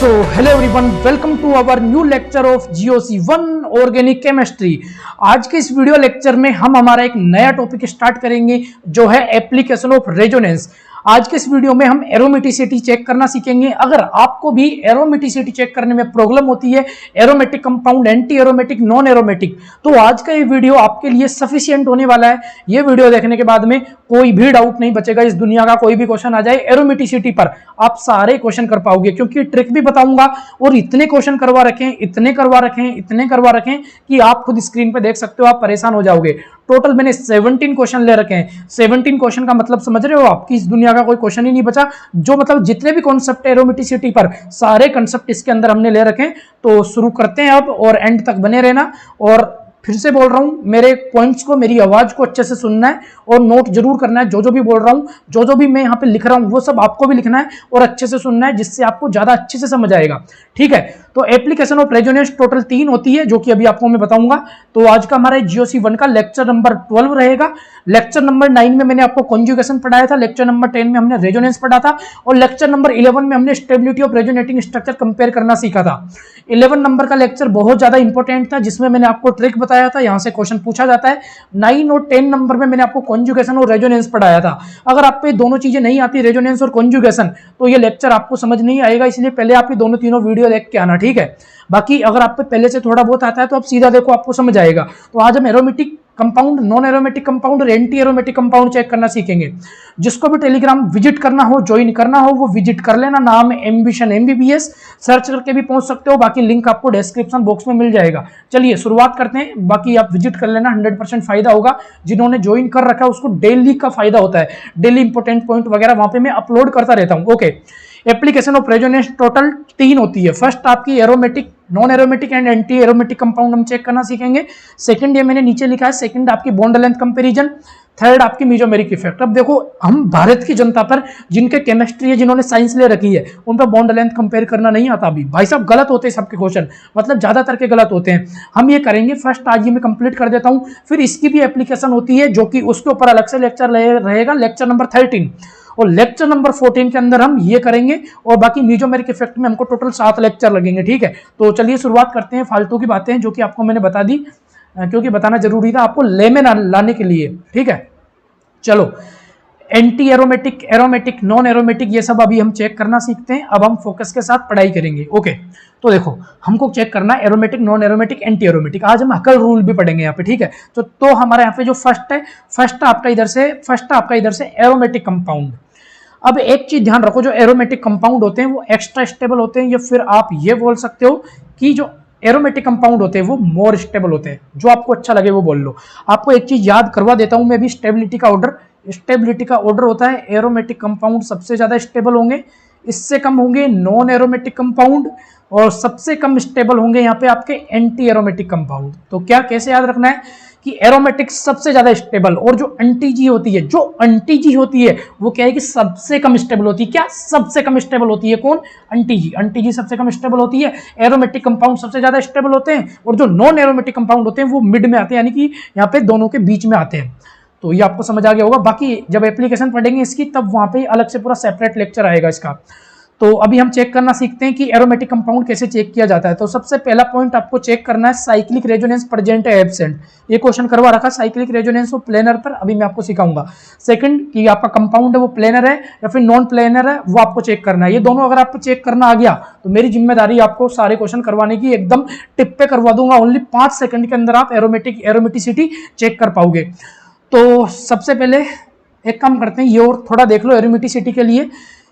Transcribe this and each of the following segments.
So hello everyone, welcome to our new lecture of GOC1 organic chemistry. आज के इस video lecture में हम हमारा एक नया टॉपिक स्टार्ट करेंगे जो है एप्लीकेशन ऑफ रेजोनेंस। आज के इस वीडियो में हम एरोमेटिसिटी चेक करना सीखेंगे। अगर आपको भी एरोमेटिसिटी चेक करने में प्रॉब्लम होती है, aromatic compound, anti aromatic, non aromatic, तो आज का ये वीडियो आपके लिए सफिशिएंट होने वाला है। ये वीडियो देखने के बाद में कोई भी डाउट नहीं बचेगा। इस दुनिया का कोई भी क्वेश्चन आ जाए एरोमेटिसिटी पर, आप सारे क्वेश्चन कर पाओगे, क्योंकि ट्रिक भी बताऊंगा और इतने क्वेश्चन करवा रखें, इतने करवा रखें, इतने करवा रखें कि आप खुद स्क्रीन पे देख सकते हो, आप परेशान हो जाओगे। टोटल मैंने 17 क्वेश्चन ले रखे हैं। 17 क्वेश्चन का मतलब समझ रहे हो आप कि इस दुनिया का कोई क्वेश्चन ही नहीं बचा। जो मतलब जितने भी कॉन्सेप्ट एरोमेटिसिटी पर, सारे कॉन्सेप्ट इसके अंदर हमने ले रखे हैं। तो शुरू करते हैं अब, और एंड तक बने रहना। और फिर से बोल रहा हूं, मेरे पॉइंट्स को, मेरी आवाज को अच्छे से सुनना है और नोट जरूर करना है। जो भी बोल रहा हूं, जो भी मैं यहाँ पे लिख रहा हूं, वो सब आपको भी लिखना है और अच्छे से सुनना है, जिससे आपको ज्यादा अच्छे से समझ आएगा। ठीक है, तो एप्लीकेशन ऑफ रेजोनेंस टोटल 3 होती है, जो कि अभी आपको मैं बताऊंगा। तो आज का हमारा GOC1 का लेक्चर नंबर 12 रहेगा। लेक्चर नंबर 9 में मैंने आपको कॉन्जुगेशन पढ़ाया था, लेक्चर नंबर 10 में हमने रेजोनेंस पढ़ा था, और लेक्चर नंबर 11 में हमने stability of resonating structure compare करना सीखा था। 11 नंबर का लेक्चर बहुत ज्यादा इंपॉर्टेंट था, जिसमें मैंने आपको ट्रिक बताया था, यहां से क्वेश्चन पूछा जाता है। 9 और 10 नंबर में मैंने आपको कॉन्जुगेशन और रेजोनेंस पढ़ाया था। अगर आप पे दोनों चीजें नहीं आती, रेजोनेंस और कॉन्जुगेशन, तो ये लेक्चर आपको समझ नहीं आएगा। इसलिए पहले आप ये दोनों तीनों वीडियो देख के आना, ठीक है। बाकी अगर आप पे पहले से थोड़ा बहुत आता है तो आप सीधा देखो, आपको समझ आएगा। तो आज हम aromatic compound, non aromatic compound और एंटी एरोमेटिक कंपाउंड चेक करना सीखेंगे। जिसको भी टेलीग्राम विजिट करना हो, ज्वाइन करना हो, वो विजिट कर लेना। नाम है एम्बिशन MBBS, सर्च करके भी पहुंच सकते हो। बाकी लिंक आपको डिस्क्रिप्शन बॉक्स में मिल जाएगा। चलिए शुरुआत करते हैं। बाकी आप विजिट कर लेना, 100% फायदा होगा। जिन्होंने ज्वाइन कर रखा है उसको डेली का फायदा होता है। डेली इंपॉर्टेंट पॉइंट वगैरह वहां पे मैं अपलोड करता रहता हूँ। Okay, application of resonance total 3 होती है। फर्स्ट आपकी aromatic, non aromatic and anti aromatic compound हम चेक करना सीखेंगे। सेकंड ये मैंने नीचे लिखा है, सेकंड आपकी बॉन्ड लेंथ कंपैरिजन। थर्ड आपकी मेसोमेरिक इफेक्ट। अब देखो, हम भारत की जनता पर, जिनके केमिस्ट्री है, जिन्होंने साइंस ले रखी है, उन पर बॉन्ड लेंथ कंपेयर करना नहीं आता अभी। भाई साहब गलत होते हैं सबके क्वेश्चन, मतलब ज्यादातर के गलत होते हैं। हम ये करेंगे, फर्स्ट आज ये मैं कंप्लीट कर देता हूँ, फिर इसकी भी एप्लीकेशन होती है, जो कि उसके ऊपर अलग से लेक्चर रहेगा, लेक्चर नंबर 13। और लेक्चर नंबर 14 के अंदर हम ये करेंगे, और बाकी मेसोमेरिक इफेक्ट में हमको टोटल 7 लेक्चर लगेंगे। ठीक है, तो चलिए शुरुआत करते हैं। फालतू की बातें जो कि आपको मैंने बता दी, क्योंकि बताना जरूरी था आपको ले में लाने के लिए। ठीक है, चलो anti aromatic, aromatic, non aromatic, ये सब अभी हम चेक करना सीखते हैं। अब हम फोकस के साथ पढ़ाई करेंगे। ओके, तो देखो हमको चेक करना है aromatic, non aromatic, anti aromatic. आज हम हकल रूल भी पढ़ेंगे यहाँ पे। ठीक है, तो हमारे यहाँ पे जो फर्स्ट है, फर्स्ट आपका इधर से एरोमेटिक कंपाउंड। अब एक चीज ध्यान रखो, जो एरोमेटिक कंपाउंड होते हैं वो एक्स्ट्रा स्टेबल होते हैं, या फिर आप ये बोल सकते हो कि जो एरोमेटिक कंपाउंड होते हैं वो मोर स्टेबल होते हैं। जो आपको अच्छा लगे वो बोल लो। आपको एक चीज याद करवा देता हूं मैं भी, स्टेबिलिटी का ऑर्डर होता है। एरोमेटिक कंपाउंड सबसे ज्यादा स्टेबल होंगे, इससे कम होंगे नॉन एरोमेटिक कंपाउंड, और सबसे कम स्टेबल होंगे यहाँ पे आपके एंटी एरोमेटिक कंपाउंड। तो क्या कैसे याद रखना है कि एरोमेटिक सबसे ज्यादा स्टेबल, और जो एंटीजी होती है, वो क्या है कि सबसे कम स्टेबल होती है। क्या सबसे कम स्टेबल होती है? कौन? एंटीजी सबसे कम स्टेबल होती है। एरोमेटिक कंपाउंड सबसे ज्यादा स्टेबल होते हैं, और जो नॉन एरोमेटिक कंपाउंड होते हैं वो मिड में आते हैं, यानी कि यहाँ पे दोनों के बीच में आते हैं। तो ये आपको समझ आ गया होगा। बाकी जब एप्लीकेशन पढ़ेंगे इसकी, तब वहां पे अलग से पूरा सेपरेट लेक्चर आएगा इसका। तो अभी हम चेक करना सीखते हैं कि एरोमेटिक कंपाउंड कैसे चेक किया जाता है। तो सबसे पहला पॉइंट आपको चेक करना है, साइक्लिक रेजोनेंस प्रेजेंट है एब्सेंट। ये क्वेश्चन करवा रखा, साइक्लिक रेजोनेंस वो प्लेनर पर, अभी मैं आपको सिखाऊंगा। सेकंड कि आपका कंपाउंड है वो प्लेनर है या फिर नॉन प्लेनर है, वो आपको चेक करना है। ये दोनों अगर आपको चेक करना आ गया तो मेरी जिम्मेदारी आपको सारे क्वेश्चन करवाने की, एकदम टिप पे करवा दूंगा। ओनली 5 सेकंड के अंदर आप एरोमेटिसिटी चेक कर पाओगे। तो सबसे पहले एक काम करते हैं, ये और थोड़ा देख लो एरोमेटिसिटी के लिए।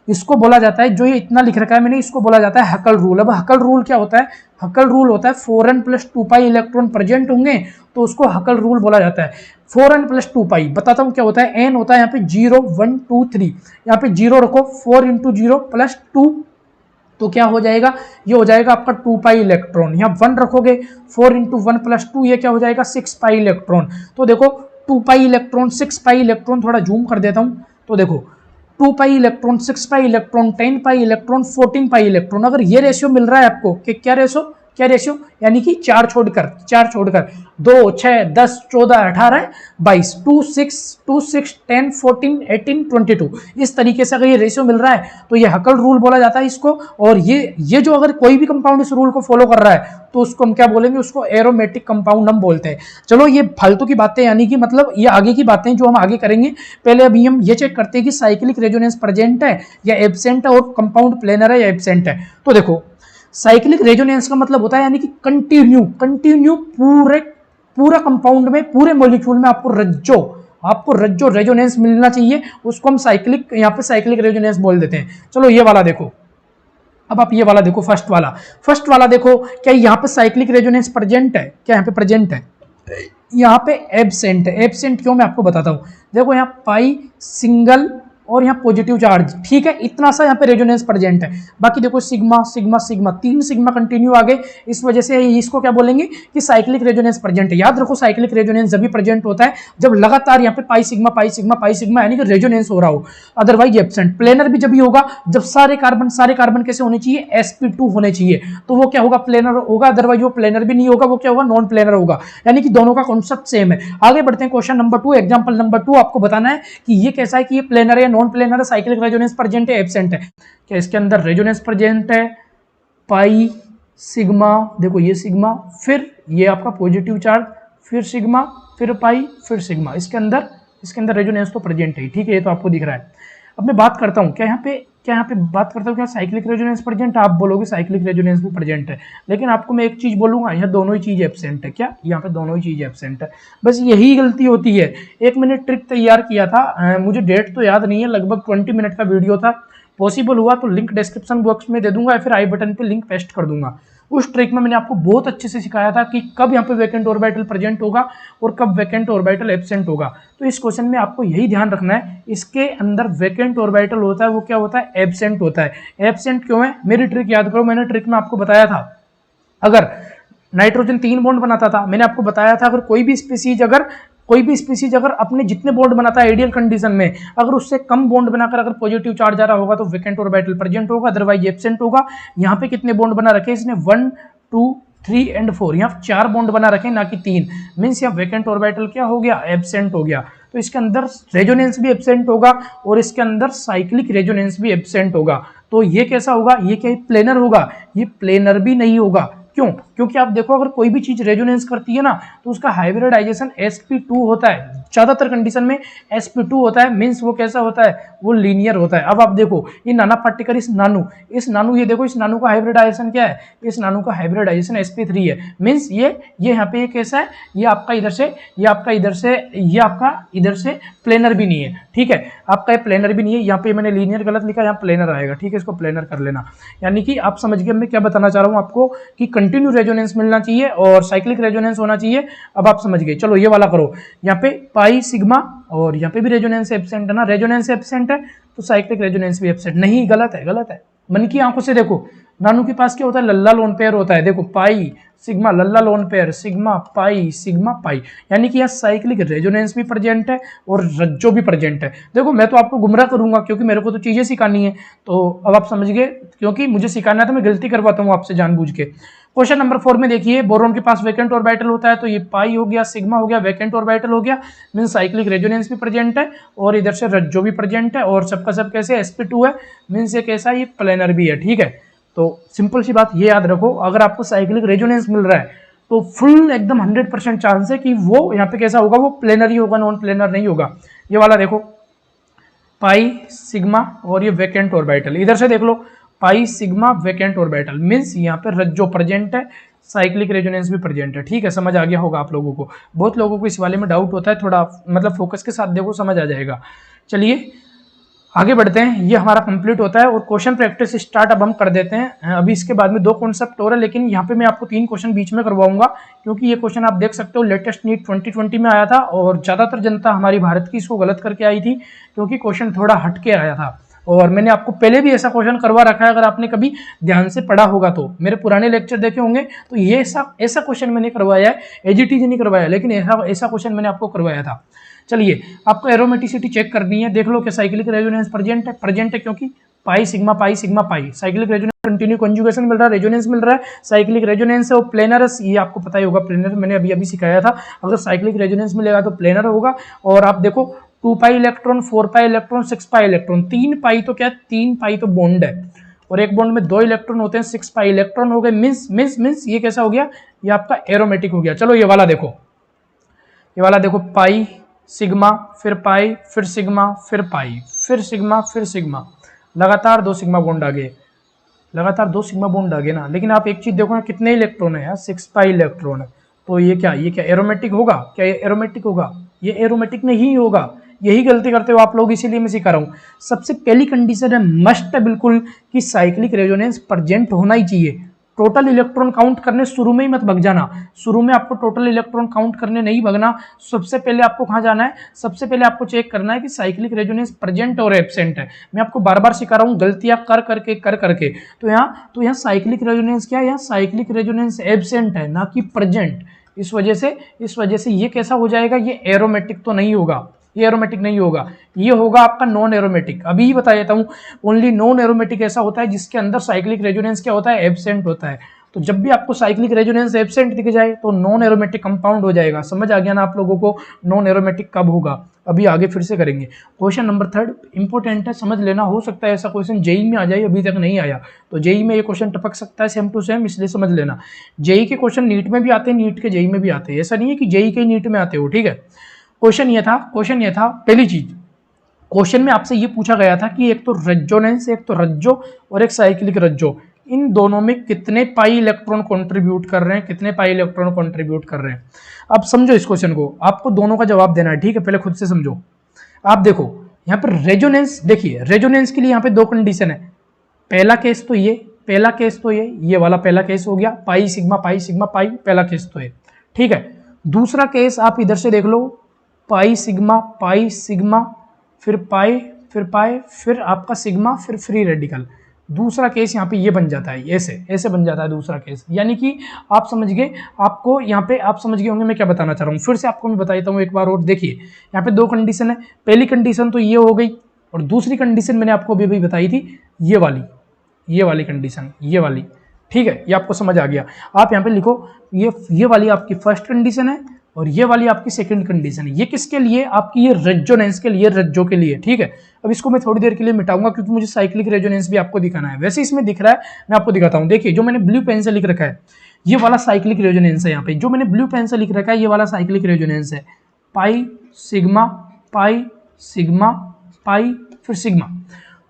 इसको बोला जाता है, जो ये इतना लिख रखा है मैंने, इसको बोला जाता है हकल रूल। अब हकल रूल क्या होता है? हकल रूल होता है 4n + 2π इलेक्ट्रॉन प्रेजेंट होंगे तो उसको हकल रूल बोला जाता है। 4n + 2π बताता हूँ क्या होता है। n होता है यहाँ पे 0 1 2 3, यहाँ पे 0 रखो, 4 × 0 + 2, तो क्या हो जाएगा? ये हो जाएगा आपका 2π इलेक्ट्रॉन। यहाँ 1 रखोगे, 4 × 1 + 2, ये क्या हो जाएगा? 6π इलेक्ट्रॉन। तो देखो 2π इलेक्ट्रॉन, 6π इलेक्ट्रॉन, थोड़ा जूम कर देता हूँ तो देखो 2π इलेक्ट्रॉन, 6π इलेक्ट्रॉन, 10π इलेक्ट्रॉन, 14π इलेक्ट्रॉन। अगर ये रेशियो मिल रहा है आपको कि क्या क्या रेशियो, यानी कि 4 छोड़कर 2, 6, 10, 14, 18, 22, 2, 6, 10, 14, 18, 22, इस तरीके से अगर ये रेशियो मिल रहा है तो ये हकल रूल बोला जाता है इसको। और ये जो अगर कोई भी कंपाउंड इस रूल को फॉलो कर रहा है तो उसको हम क्या बोलेंगे, उसको एरोमेटिक कंपाउंड हम बोलते हैं। चलो ये फालतू की बातें, यानी कि मतलब ये आगे की बातें जो हम आगे करेंगे, पहले अभी हम ये चेक करते हैं कि साइक्लिक रेजोनेंस प्रेजेंट है या एब्सेंट है, और कंपाउंड प्लेनर है या एब्सेंट है। तो देखो साइक्लिक रेजोनेंस का मतलब होता है यानी कि कंटिन्यू पूरा कंपाउंड में, पूरे मॉलिक्यूल में आपको रज्जो रेजोनेंस मिलना चाहिए, उसको हम साइक्लिक, यहाँ पे साइक्लिक रेजोनेंस बोल देते हैं। चलो ये वाला देखो, अब आप ये वाला देखो, फर्स्ट वाला देखो, क्या यहाँ पे साइक्लिक रेजोनेंस प्रेजेंट है, क्या यहाँ पे प्रेजेंट है, यहाँ पे एब्सेंट है। एब्सेंट क्यों, मैं आपको बताता हूँ। देखो यहाँ पाई सिंगल और यहाँ पॉजिटिव चार्ज, ठीक है, इतना सा यहाँ पे रेजोनेंस प्रेजेंट है। बाकी देखो सिग्मा 3 सिग्मा कंटिन्यू आ गए, इस वजह से इसको क्या बोलेंगे कि साइक्लिक रेजोनेंस प्रेजेंट है। याद रखो साइक्लिक रेजोनेंस जब भी प्रेजेंट होता है जब लगातार यहाँ पे पाई सिग्मा यानी कि रेजोनेंस हो रहा हो, अदरवाइज एब्सेंट। प्लेनर भी जब भी होगा जब सारे कार्बन कैसे होने चाहिए, sp2 होने चाहिए, तो वो क्या होगा, प्लेनर होगा, अदरवाइज वो प्लेनर भी नहीं होगा, वो क्या होगा, नॉन प्लेनर होगा। यानी कि दोनों का कॉन्सेप्ट सेम है। आगे बढ़ते हैं, क्वेश्चन नंबर 2, एग्जांपल नंबर 2, आपको बताना है कि ये कैसा है, कि ये प्लेनर है, नॉन प्लेनर है, साइक्लिक रेजोनेंस प्रेजेंट है, एब्सेंट है। क्या इसके अंदर रेजोनेंस प्रेजेंट है, पाई सिग्मा, देखो ये सिग्मा, फिर ये आपका पॉजिटिव चार्ज, फिर सिग्मा, फिर पाई, फिर सिग्मा, इसके अंदर रेजोनेंस तो प्रेजेंट है, ठीक है, ये तो आपको दिख रहा है। अब मैं बात करता हूँ, क्या यहाँ पे बात करता हूँ, क्या साइक्लिक रेजोनेंस प्रेजेंट है, आप बोलोगे साइक्लिक रेजोनेंस भी प्रेजेंट है, लेकिन आपको मैं एक चीज बोलूंगा, यहाँ दोनों ही चीज एब्सेंट है। क्या यहाँ पे दोनों ही चीज एब्सेंट है, बस यही गलती होती है। एक मैंने ट्रिक तैयार किया था, मुझे डेट तो याद नहीं है, लगभग 20 मिनट का वीडियो था। पॉसिबल हुआ तो लिंक डिस्क्रिप्शन बॉक्स में दे दूंगा या फिर आई बटन पे लिंक पेस्ट कर दूंगा। उस ट्रिक में मैंने आपको बहुत अच्छे से सिखाया था कि कब यहाँ पे वैकेंट ऑर्बिटल प्रेजेंट होगा और कब वैकेंट ऑर्बिटल एब्सेंट होगा। तो इस क्वेश्चन में आपको यही ध्यान रखना है, इसके अंदर वैकेंट ऑर्बिटल होता है, वो क्या होता है, एब्सेंट होता है। एब्सेंट क्यों है, मेरी ट्रिक याद करो, मैंने ट्रिक में आपको बताया था, अगर नाइट्रोजन 3 बॉन्ड बनाता था, मैंने आपको बताया था अगर कोई भी स्पीसीज अगर अपने जितने बॉन्ड बनाता है आइडियल कंडीशन में, अगर उससे कम बॉन्ड बनाकर अगर पॉजिटिव चार्ज आ रहा होगा तो वैकेंट ऑर्बिटल प्रेजेंट होगा, अदरवाइज एब्सेंट होगा। यहाँ पे कितने बॉन्ड बना रखे इसने, 1, 2, 3 एंड 4, यहाँ 4 बॉन्ड बना रखे ना कि 3, मीन्स यहाँ वैकेंट ऑर्बिटल क्या हो गया, एब्सेंट हो गया। तो इसके अंदर रेजोनेंस भी एब्सेंट होगा और इसके अंदर साइक्लिक रेजोनेंस भी एब्सेंट होगा। तो ये कैसा होगा, ये क्या प्लेनर होगा, ये प्लेनर भी नहीं होगा। क्यों, क्योंकि आप देखो अगर कोई भी चीज रेजोनेंस करती है ना तो उसका हाइब्रिडाइजेशन sp2 होता है, ज्यादातर कंडीशन में sp2 होता है, मींस वो कैसा होता है, वो लीनियर होता है। अब आप देखो ये नाना पार्टिकल, इस नानू ये देखो, इस नानू का हाइब्रिडाइजेशन क्या है, इस नानू का हाइब्रिडाइजेशन sp3 है, मींस ये यहाँ पे ये कैसा है, ये आपका इधर से, ये आपका इधर से, ये आपका इधर से प्लेनर भी नहीं है, ठीक है, आपका ये प्लेनर भी नहीं है। यहाँ पे मैंने लीनियर गलत लिखा, यहाँ प्लेनर आएगा, ठीक है, इसको प्लेनर कर लेना। यानी कि आप समझ गए मैं क्या बताना चाह रहा हूँ आपको, कि कंटिन्यू रेजोनेंस मिलना चाहिए और साइक्लिक रेजोनेंस होना चाहिए। अब आप समझ गए, चलो ये वाला करो, यहाँ पे पाई सिग्मा और यहाँ पे भी रेजोनेंस एब्सेंट है ना, रेजोनेंस एब्सेंट है तो साइक्लिक रेजोनेंस भी एब्सेंट नहीं, गलत है। मन की आंखों से देखो, नानू के पास क्या होता है, लल्ला लोन पेयर होता है, देखो पाई सिग्मा लल्ला लोन पेयर, सिग्मा पाई, यानी कि यहाँ साइक्लिक रेजोनेंस भी प्रेजेंट है और रज्जो भी प्रेजेंट है। देखो मैं तो आपको गुमराह करूंगा क्योंकि मेरे को तो चीजें सिखानी है, तो अब आप समझ गए, क्योंकि मुझे सिखाना है तो मैं गलती करवाता हूँ आपसे जानबूझ के। क्वेश्चन नंबर 4 में देखिए, बोरोन के पास वैकेंट ऑर्बिटल होता है, तो ये पाई हो गया, सिग्मा हो गया, वैकेंट ऑर्बिटल हो गया, मीन साइक्लिक रेजोनेंस भी प्रेजेंट है और इधर से रज्जो भी प्रेजेंट है और सबका सब कैसे sp2 है, मीन्स ये कैसा, ये प्लेनर भी है, ठीक है। तो सिंपल सी बात ये याद रखो, अगर आपको साइक्लिक रेजोनेंस मिल रहा है तो फुल एकदम 100% चांस है कि वो यहाँ पे कैसा होगा, वो प्लेनर ही होगा, नॉन प्लेनर नहीं होगा। ये वाला देखो पाई सिग्मा और ये वैकेंट ऑर्बिटल, इधर से देख लो pi sigma vacant orbital, means यहाँ पे रज्जो प्रेजेंट है, साइक्लिक रेजोनेंस भी प्रेजेंट है, ठीक है, समझ आ गया होगा आप लोगों को। बहुत लोगों को इस वाले में डाउट होता है, थोड़ा मतलब फोकस के साथ देखो, समझ आ जाएगा। चलिए आगे बढ़ते हैं, ये हमारा कंप्लीट होता है और क्वेश्चन प्रैक्टिस स्टार्ट अब हम कर देते हैं। अभी इसके बाद में 2 कॉन्सेप्ट और है, लेकिन यहाँ पे मैं आपको 3 क्वेश्चन बीच में करवाऊंगा, क्योंकि ये क्वेश्चन आप देख सकते हो लेटेस्ट नीट 2020 में आया था और ज्यादातर जनता हमारी भारत की इसको गलत करके आई थी, क्योंकि क्वेश्चन थोड़ा हट के आया था। और मैंने आपको पहले भी ऐसा क्वेश्चन करवा रखा है, अगर आपने कभी ध्यान से पढ़ा होगा तो, मेरे पुराने लेक्चर देखे होंगे तो ये ऐसा क्वेश्चन मैंने करवाया है, एजीटीज नहीं करवाया, लेकिन ऐसा क्वेश्चन मैंने आपको करवाया था। चलिए आपको एरोमेटिसिटी चेक करनी है, देख लो कि साइक्लिक रेजोनेंस प्रेजेंट है, क्योंकि pi sigma pi sigma pi, cyclic resonance continue conjugation मिल रहा है, रेजोनेंस मिल रहा है, साइक्लिक रेजोनेंस है वो प्लेनर, ये आपको पता ही होगा, प्लेनर मैंने अभी अभी सिखाया था, अगर साइक्लिक रेजोनेंस मिलेगा तो प्लेनर होगा। और आप देखो 2 pi electron, 4 pi electron, 6 pi electron, 3 पाई तो क्या है, 3 पाई तो बॉन्ड है और एक बॉन्ड में 2 इलेक्ट्रॉन होते हैं, 6 पाई इलेक्ट्रॉन हो गए, मींस ये कैसा हो गया, ये आपका एरोमेटिक हो गया। चलो ये वाला देखो, ये वाला देखो, पाई सिग्मा फिर पाई फिर सिग्मा फिर पाई फिर सिग्मा फिर सिग्मा, लगातार 2 सिग्मा बॉन्ड आ गए, लगातार 2 सिग्मा बॉन्ड आ गए ना। लेकिन आप एक चीज देखो ना, कितने इलेक्ट्रॉन है यार, 6 पाई इलेक्ट्रॉन है, तो ये क्या एरोमेटिक होगा क्या, ये एरोमेटिक होगा, ये एरोमेटिक नहीं होगा। यही गलती करते हो आप लोग, इसीलिए मैं सिखा रहा हूँ। सबसे पहली कंडीशन है, मस्ट है बिल्कुल, कि साइक्लिक रेजोनेंस प्रेजेंट होना ही चाहिए। टोटल इलेक्ट्रॉन काउंट करने शुरू में ही मत भग जाना, शुरू में आपको टोटल इलेक्ट्रॉन काउंट करने नहीं भगना। सबसे पहले आपको कहाँ जाना है, सबसे पहले आपको चेक करना है कि साइक्लिक रेजोनेंस प्रेजेंट और एब्सेंट है। मैं आपको बार बार सिखा रहा हूँ, गलतियां कर करके तो यहाँ साइक्लिक रेजोनेंस क्या है, यहाँ साइक्लिक रेजोनेंस एब्सेंट है, ना कि प्रेजेंट। इस वजह से ये कैसा हो जाएगा, ये एरोमेटिक तो नहीं होगा, ये एरोमेटिक नहीं होगा, ये होगा आपका नॉन एरोमेटिक। अभी ही बता देता हूँ, ओनली नॉन एरोमेटिक ऐसा होता है जिसके अंदर साइक्लिक रेजोनेंस क्या होता है, एब्सेंट होता है। तो जब भी आपको साइक्लिक रेजोनेंस एब्सेंट दिख जाए तो नॉन एरोमेटिक कंपाउंड हो जाएगा। समझ आ गया ना आप लोगों को नॉन एरोमेटिक कब होगा, अभी आगे फिर से करेंगे। क्वेश्चन नंबर 3 इंपॉर्टेंट है, समझ लेना, हो सकता है ऐसा क्वेश्चन जेई में आ जाए, अभी तक नहीं आया तो जेई में ये क्वेश्चन टपक सकता है सेम टू सेम, इसलिए समझ लेना। जेई के क्वेश्चन नीट में भी आते हैं, नीट के जेई में भी आते हैं, ऐसा नहीं है कि जेई के नीट में आते हो, ठीक है। क्वेश्चन ये था पहली चीज, क्वेश्चन में आपसे ये पूछा गया था कि एक तो रेजोनेंस, एक तो रज्जो और एक साइक्लिक रज्जो, इन दोनों में कितने पाई इलेक्ट्रॉन कंट्रीब्यूट कर रहे हैं, कितने पाई इलेक्ट्रॉन कंट्रीब्यूट कर रहे हैं। अब समझो इस क्वेश्चन को, आपको दोनों का जवाब देना है, ठीक है, पहले खुद से समझो। आप देखो यहाँ पर रेजोनेंस, देखिए रेजोनेंस के लिए यहाँ पे 2 कंडीशन है। पहला केस तो ये वाला पहला केस हो गया, पाई सिग्मा पाई, पहला केस तो ये, ठीक है। दूसरा केस आप इधर से देख लो, पाई सिग्मा फिर पाई फिर आपका सिग्मा फिर फ्री रेडिकल। दूसरा केस यहाँ पे ये बन जाता है, ऐसे बन जाता है दूसरा केस। यानी कि आप समझ गए, आपको यहाँ पे आप समझ गए होंगे मैं क्या बताना चाह रहा हूँ। फिर से आपको मैं बता देता हूँ एक बार और, देखिए यहाँ पे 2 कंडीशन है। पहली कंडीशन तो ये हो गई, और दूसरी कंडीशन मैंने आपको अभी बताई थी, ये वाली कंडीशन, ये वाली, ठीक है, ये आपको समझ आ गया। आप यहाँ पे लिखो, ये वाली आपकी फर्स्ट कंडीशन है और ये वाली आपकी सेकंड कंडीशन है। ये किसके लिए, आपकी ये रेजोनेंस के लिए, रज्जो के लिए, ठीक है। अब इसको मैं थोड़ी देर के लिए मिटाऊंगा क्योंकि मुझे साइक्लिक रेजोनेंस भी आपको दिखाना है। वैसे इसमें दिख रहा है, मैं आपको दिखाता हूँ। देखिए जो मैंने ब्लू पेन से लिख रखा है, ये वाला साइक्लिक रेजोनेंस है। यहाँ पे जो मैंने ब्लू पेन से लिख रखा है, ये वाला साइक्लिक रेजोनेंस है, पाई सिग्मा पाई फिर सिग्मा।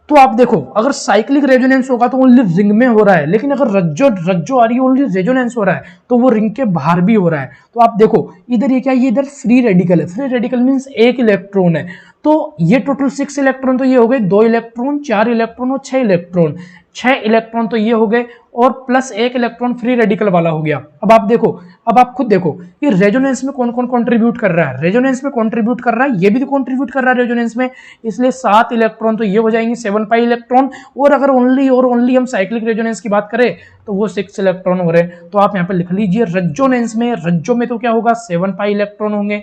तो आप देखो, अगर साइक्लिक रेजोनेंस होगा तो ओनली रिंग में हो रहा है, लेकिन अगर रज्जो आ रही है, ओनली रेजोनेंस हो रहा है, तो वो रिंग के बाहर भी हो रहा है। तो आप देखो इधर ये क्या है, ये इधर फ्री रेडिकल है। फ्री रेडिकल मींस 1 इलेक्ट्रॉन है, तो ये टोटल 6 इलेक्ट्रॉन तो ये हो गए, 2 इलेक्ट्रॉन, 4 इलेक्ट्रॉन और 6 इलेक्ट्रॉन, 6 इलेक्ट्रॉन तो ये हो गए, और प्लस 1 इलेक्ट्रॉन फ्री रेडिकल वाला हो गया। अब आप देखो, अब आप खुद देखो कि रेजोनेंस में कौन कौन कंट्रीब्यूट कर रहा है। रेजोनेंस में कंट्रीब्यूट कर रहा है, ये भी तो कंट्रीब्यूट कर रहा है रेजोनेंस में, इसलिए 7 इलेक्ट्रॉन तो ये हो जाएंगे, 7 पाई इलेक्ट्रॉन। और अगर ओनली हम साइक्लिक रेजोनेंस की बात करें तो वो 6 इलेक्ट्रॉन हो रहे हैं। तो आप यहाँ पे लिख लीजिए, रज्जो में तो क्या होगा, 7 पाई इलेक्ट्रॉन होंगे,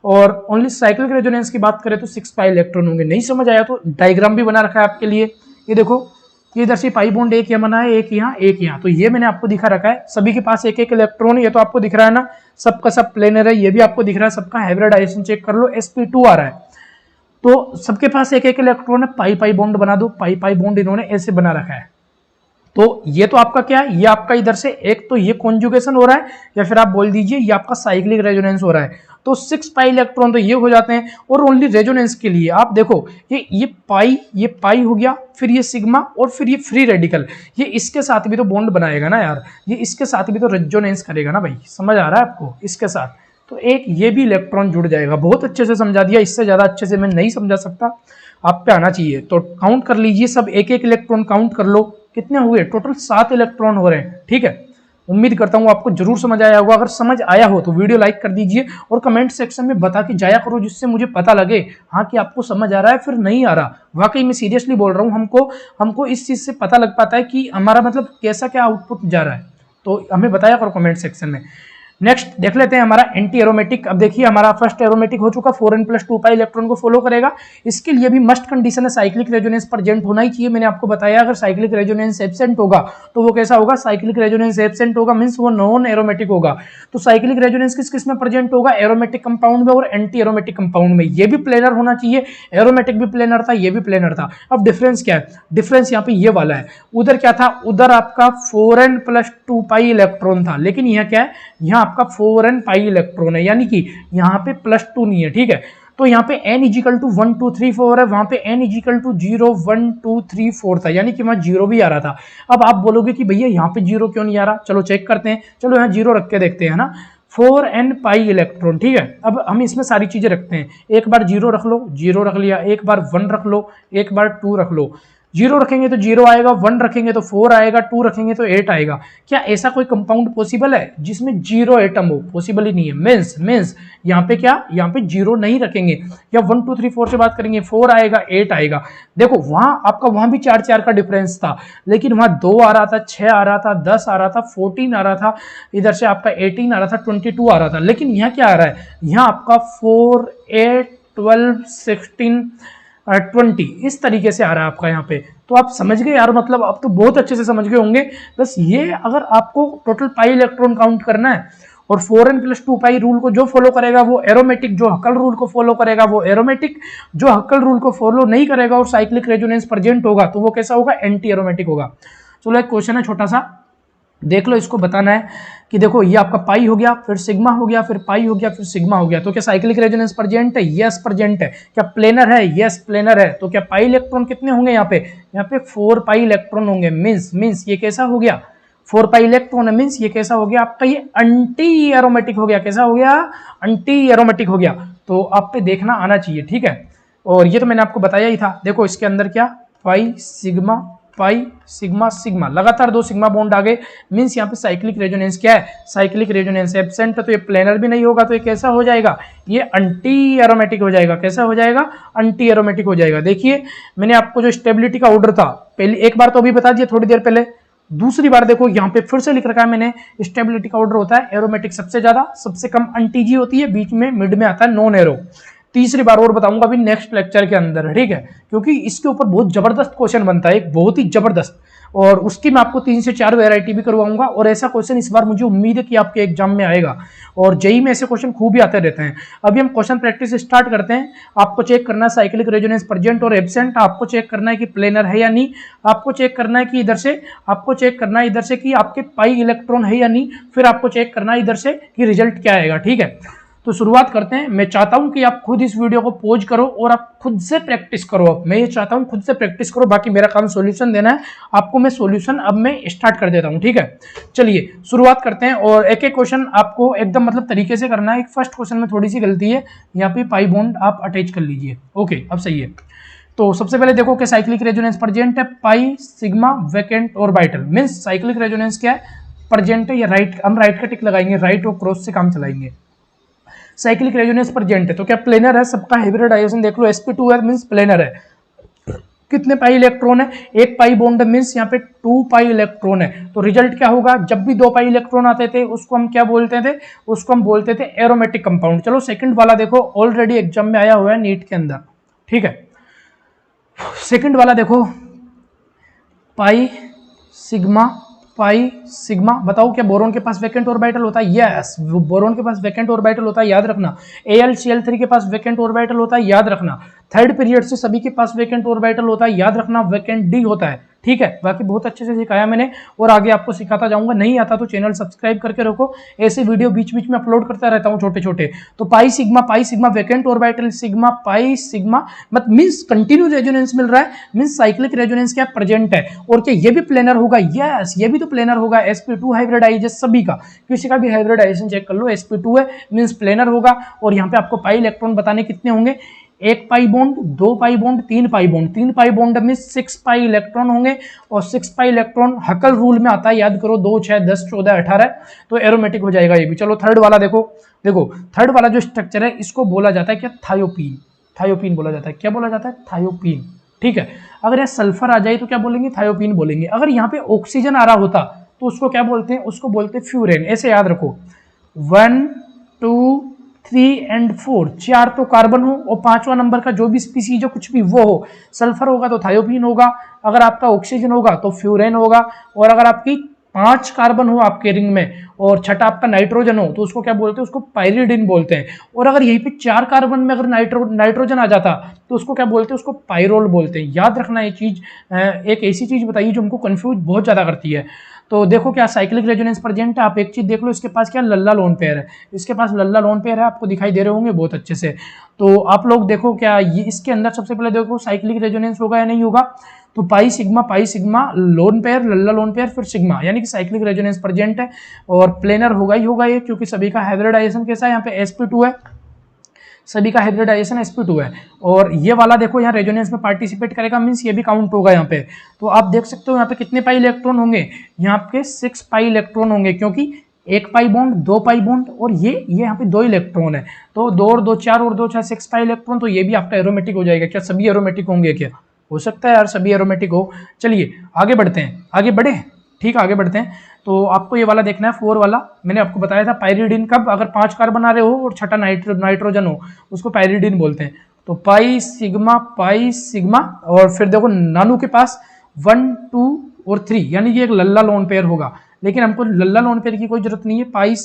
और ओनली साइक्लिक रेजोनेंस की बात करें तो 6 पाई इलेक्ट्रॉन होंगे। नहीं समझ आया तो डायग्राम भी बना रखा है आपके लिए, ये देखो, ये इधर से पाई बॉन्ड एक यहाँ बना है, एक यहाँ, तो ये मैंने आपको दिखा रखा है। सभी के पास एक इलेक्ट्रॉन, ये तो आपको दिख रहा है ना, सबका सब प्लेनर है, ये भी आपको दिख रहा है, सबका हाइब्रिडाइजेशन चेक कर लो, sp2 आ रहा है, तो सबके पास एक इलेक्ट्रॉन है। पाई बॉन्ड बना दो, पाई बॉन्ड इन्होंने ऐसे बना रखा है। तो ये तो आपका क्या है, ये आपका इधर से एक तो ये कॉन्जुगेशन हो रहा है, या फिर आप बोल दीजिए ये आपका साइक्लिक रेजोनेंस हो रहा है। तो 6 पाई इलेक्ट्रॉन तो ये हो जाते हैं। और ओनली रेजोनेंस के लिए आप देखो, ये पाई हो गया, फिर ये सिग्मा, और फिर ये फ्री रेडिकल, ये इसके साथ भी तो बॉन्ड बनाएगा ना यार, ये इसके साथ भी तो रेजोनेंस करेगा ना भाई, समझ आ रहा है आपको, इसके साथ तो एक ये भी इलेक्ट्रॉन जुड़ जाएगा। बहुत अच्छे से समझा दिया, इससे ज्यादा अच्छे से मैं नहीं समझा सकता, आप पे आना चाहिए। तो काउंट कर लीजिए, सब एक इलेक्ट्रॉन काउंट कर लो, कितने हुए, टोटल 7 इलेक्ट्रॉन हो रहे हैं, ठीक है। उम्मीद करता हूं आपको जरूर समझ आया होगा। अगर समझ आया हो तो वीडियो लाइक कर दीजिए और कमेंट सेक्शन में बता के जाया करो, जिससे मुझे पता लगे हाँ कि आपको समझ आ रहा है फिर नहीं आ रहा। वाकई मैं सीरियसली बोल रहा हूँ, हमको इस चीज से पता लग पाता है कि हमारा मतलब कैसा क्या आउटपुट जा रहा है, तो हमें बताया करो कमेंट सेक्शन में। नेक्स्ट देख लेते हैं हमारा एंटी एरोमेटिक। अब देखिए हमारा फर्स्ट एरोमेटिक हो चुका, 4n+2 इलेक्ट्रॉन को फॉलो करेगा। इसके लिए भी मस्ट कंडीशन है साइक्लिक रेजोनेंस प्रेजेंट होना ही चाहिए। मैंने आपको बताया अगर साइक्लिक रेजोनेंस एब्सेंट होगा तो वो कैसा होगा, साइक्लिक रेजोनेंस एब्सेंट होगा मींस वो नॉन एरोमेटिक होगा। तो साइक्लिक रेजोनेंस किस किस में प्रेजेंट होगा, एरोमेटिक कंपाउंड में और एंटी एरोमेटिक कंपाउंड में। ये भी प्लेनर होना चाहिए, एरोमेटिक भी प्लेनर था, ये भी प्लेनर था। अब डिफरेंस क्या है, डिफरेंस यहाँ पे ये वाला है। उधर क्या था, उधर आपका 4n+2 इलेक्ट्रॉन था, लेकिन यहाँ क्या है, यहाँ आपका 4n इलेक्ट्रॉन है, यानी कि यहाँ पे +2 नहीं है। ठीक है, तो यहाँ पे n = 1 2 3 4 है, वहां पे n = 0 1 2 3 4 था, यानी कि वहां 0 भी आ रहा था। अब आप बोलोगे कि भैया यहाँ पे 0 क्यों नहीं आ रहा, चलो चेक करते हैं। चलो यहाँ 0 रख के देखते हैं ना, 4n इलेक्ट्रॉन। ठीक है, अब हम इसमें सारी चीजें रखते हैं। एक बार 0 रख लो, 0 रख लिया, एक बार 1 रख लो, एक बार 2 रख लो। 0 रखेंगे तो 0 आएगा, 1 रखेंगे तो 4 आएगा, 2 रखेंगे तो 8 आएगा। क्या ऐसा कोई कंपाउंड पॉसिबल है जिसमें 0 एटम हो, पॉसिबल ही नहीं है। मींस यहाँ पे क्या, यहाँ पे 0 नहीं रखेंगे, या 1 2 3 4 से बात करेंगे, 4 आएगा, 8 आएगा। देखो वहां आपका वहां भी 4 4 का डिफरेंस था, लेकिन वहां 2 आ रहा था, 6 आ रहा था, 10 आ रहा था, 14 आ रहा था, इधर से आपका 18 आ रहा था, 22 आ रहा था। लेकिन यहाँ क्या आ रहा है, यहाँ आपका 4 8 12 16 20 इस तरीके से आ रहा है आपका यहाँ पे। तो आप समझ गए यार, मतलब आप तो बहुत अच्छे से समझ गए होंगे। बस ये अगर आपको टोटल पाई इलेक्ट्रॉन काउंट करना है और 4n+2 रूल को जो फॉलो करेगा वो एरोमेटिक, जो हकल रूल को फॉलो करेगा वो एरोमेटिक, जो हकल रूल को फॉलो नहीं करेगा और साइक्लिक रेजोनेंस प्रेजेंट होगा तो वो कैसा होगा, एंटी एरोमेटिक होगा। चलो एक क्वेश्चन है छोटा सा, देख लो, इसको बताना है कि देखो ये आपका पाई हो गया, फिर सिग्मा हो गया, फिर पाई हो गया, फिर सिग्मा हो गया। तो क्या साइक्लिक रेजोनेंस प्रेजेंट है, यस प्रेजेंट है। क्या प्लेनर है, यस प्लेनर है। तो क्या पाई इलेक्ट्रॉन कितने होंगे यहाँ पे 4 पाई इलेक्ट्रॉन होंगे। मींस ये कैसा हो गया, 4 पाई इलेक्ट्रॉन है, मींस ये कैसा हो गया आपका, ये एंटी एरोमेटिक हो गया। कैसा हो गया, एंटी एरोमेटिक हो गया। तो आप पे देखना आना चाहिए, ठीक है। और ये तो मैंने आपको बताया ही था। देखो इसके अंदर क्या, पाई सिग्मा सिग्मा, लगातार 2 सिग्मा बॉन्ड आ गए, मींस यहाँ पे साइक्लिक रेजोनेंस क्या है, साइक्लिक रेजोनेंस एब्सेंट है। तो ये प्लेनर भी नहीं होगा, तो ये कैसा हो जाएगा, ये एंटी एरोमेटिक हो जाएगा। कैसा हो जाएगा, एंटी एरोमेटिक हो जाएगा। देखिए मैंने आपको जो स्टेबिलिटी का ऑर्डर था, पहले एक बार तो अभी बता दिया थोड़ी देर पहले, दूसरी बार देखो यहाँ पे फिर से लिख रखा है मैंने, स्टेबिलिटी का ऑर्डर होता है एरोमेटिक सबसे ज्यादा, सबसे कम एंटीजी होती है, बीच में मिड में आता है नॉन एरो। तीसरी बार और बताऊंगा अभी नेक्स्ट लेक्चर के अंदर, ठीक है, क्योंकि इसके ऊपर बहुत जबरदस्त क्वेश्चन बनता है, एक बहुत ही जबरदस्त, और उसकी मैं आपको 3 से 4 वैरायटी भी करवाऊंगा। और ऐसा क्वेश्चन इस बार मुझे उम्मीद है कि आपके एग्जाम में आएगा, और जेई में ऐसे क्वेश्चन खूब ही आते रहते हैं। अभी हम क्वेश्चन प्रैक्टिस स्टार्ट करते हैं। आपको चेक करना है साइक्लिक रेजोनेंस प्रेजेंट और एब्सेंट, आपको चेक करना है कि प्लेनर है या नहीं, आपको चेक करना है कि इधर से, आपको चेक करना है इधर से कि आपके पाई इलेक्ट्रॉन है या नहीं, फिर आपको चेक करना है इधर से कि रिजल्ट क्या आएगा, ठीक है। तो शुरुआत करते हैं। मैं चाहता हूं कि आप खुद इस वीडियो को पॉज करो और आप खुद से प्रैक्टिस करो। अब मैं ये चाहता हूं खुद से प्रैक्टिस करो, बाकी मेरा काम सॉल्यूशन देना है आपको। मैं सॉल्यूशन अब मैं स्टार्ट कर देता हूं, ठीक है। चलिए शुरुआत करते हैं, और एक एक क्वेश्चन आपको एकदम मतलब तरीके से करना है। एक फर्स्ट क्वेश्चन में थोड़ी सी गलती है, यहाँ पे पाई बॉन्ड आप अटैच कर लीजिए। ओके, अब सही है। तो सबसे पहले देखो कि साइक्लिक रेजोनेंस प्रेजेंट है, पाई sigma vacant orbital, means cyclic resonance क्या है, प्रेजेंट है, या राइट, हम राइट का टिक लगाएंगे, राइट और क्रॉस से काम चलाएंगे। साइक्लिक रेजोनेंस प्रेजेंट है, तो क्या प्लेनर है, सबका हाइब्रिडाइजेशन देख लो, sp2 है मींस प्लेनर है। कितने पाई इलेक्ट्रॉन है, एक पाई बॉन्ड है, मींस यहाँ पे 2 पाई इलेक्ट्रॉन है। तो रिजल्ट क्या होगा, जब भी 2 पाई इलेक्ट्रॉन आते थे उसको हम क्या बोलते थे, उसको हम बोलते थे एरोमेटिक कंपाउंड। चलो सेकंड वाला देखो, ऑलरेडी एग्जाम में आया हुआ है नीट के अंदर, ठीक है। सेकंड वाला देखो, पाई सिग्मा, बताओ क्या बोरोन के पास वैकेंट ऑर्बिटल होता है, यस, बोरोन के पास वैकेंट ऑर्बिटल होता है, याद रखना। AlCl3 के पास वैकेंट ऑर्बिटल होता है, याद रखना। थर्ड पीरियड से सभी के पास वैकेंट ऑर्बिटल होता है, याद रखना, वैकेंट डी होता है, ठीक है। बाकी बहुत अच्छे से सिखाया मैंने, और आगे आपको सिखाता जाऊंगा। नहीं आता तो चैनल सब्सक्राइब करके रखो, ऐसे वीडियो बीच बीच में अपलोड करता रहता हूँ छोटे छोटे। तो पाई sigma vacant orbital sigma, pi sigma मत मींस कंटिन्यू रेजोनेंस मिल रहा है, मींस साइक्लिक रेजोनेंस क्या प्रेजेंट है। और क्या ये भी प्लेनर होगा, यस ये भी तो प्लेनर होगा, sp2 हाइब्रिडाइजेशन सभी का, किसी का भी हाइब्रिडाइजेशन चेक कर लो, sp2 है मींस प्लेनर होगा। और यहाँ पे आपको पाई इलेक्ट्रॉन बताने कितने होंगे, 1 pi bond, 2 pi bond, 3 pi bond. 3 pi bond में 6 पाई इलेक्ट्रॉन होंगे, और 6 पाई इलेक्ट्रॉन हकल रूल में आता है, याद करो, 2 6 10 14 18, तो एरोमेटिक हो जाएगा ये भी। चलो थर्ड वाला देखो, थर्ड वाला जो स्ट्रक्चर है इसको बोला जाता है क्या, थायोपीन बोला जाता है। क्या बोला जाता है, थायोपीन, ठीक है। अगर यहाँ सल्फर आ जाए तो क्या बोलेंगे, थायोपीन बोलेंगे। अगर यहाँ पे ऑक्सीजन आ रहा होता तो उसको क्या बोलते हैं, उसको बोलते हैं फ्यूरेन, ऐसे याद रखो। 1 2 3 एंड 4, 4 तो कार्बन हो और 5वां नंबर का जो भी स्पीसीज हो कुछ भी वो हो। सल्फर होगा तो थायोपीन होगा, अगर आपका ऑक्सीजन होगा तो फ्यूरेन होगा, और अगर आपकी 5 कार्बन हो आपके रिंग में और छठा आपका नाइट्रोजन हो तो उसको क्या बोलते हैं, उसको पायरिडिन बोलते हैं। और अगर यहीं पे 4 कार्बन में अगर नाइट्रोजन आ जाता तो उसको क्या बोलते हैं, उसको पायरोल बोलते हैं। याद रखना ये चीज, एक ऐसी चीज बताइए जो हमको कंफ्यूज बहुत ज्यादा करती है। तो देखो क्या साइक्लिक रेजोनेंस प्रेजेंट है, आप एक चीज देख लो, इसके पास क्या लल्ला लोन पेयर है, इसके पास लल्ला लोन पेयर है, आपको दिखाई दे रहे होंगे बहुत अच्छे से। तो आप लोग देखो क्या ये इसके अंदर सबसे पहले देखो साइक्लिक रेजोनेंस होगा या नहीं होगा। तो पाई सिग्मा लोन पेयर, लल्ला लोन पेयर, फिर सिग्मा, यानी कि साइक्लिक रेजोनेंस प्रेजेंट है। और प्लेनर होगा ही होगा ये, क्योंकि सभी का हाइब्रिडाइजेशन कैसा है, यहाँ पे sp2 है, सभी का हाइब्रिडाइजेशन sp2 है। और ये वाला देखो यहाँ रेजोनेंस में पार्टिसिपेट करेगा, मींस ये भी काउंट होगा यहाँ पे। तो आप देख सकते हो यहाँ पे कितने पाई इलेक्ट्रॉन होंगे, यहाँ पे 6 पाई इलेक्ट्रॉन होंगे, क्योंकि 1 पाई बॉन्ड, 2 पाई बॉन्ड, और ये यहाँ पे 2 इलेक्ट्रॉन है। तो 2 और 2 4 और 2 6 6 पाई इलेक्ट्रॉन, तो ये भी आपका एरोमेटिक हो जाएगा। क्या सभी एरोमेटिक होंगे क्या? हो सकता है यार सभी एरोमेटिक हो। चलिए आगे बढ़ते हैं, आगे बढ़े, ठीक है आगे बढ़ते हैं। तो आपको ये वाला देखना है 4 वाला, मैंने आपको बताया था पायरिडिन कब, अगर 5 कार्बन आ रहे हो और छठा नाइट्रोजन हो उसको पायरिडिन बोलते हैं। तो पाई सिग्मा, और फिर देखो नानू के पास 1 2 और 3, यानी कि एक लल्ला लोन पेयर होगा, लेकिन हमको लल्ला लोन पेयर की कोई जरूरत नहीं है। पाई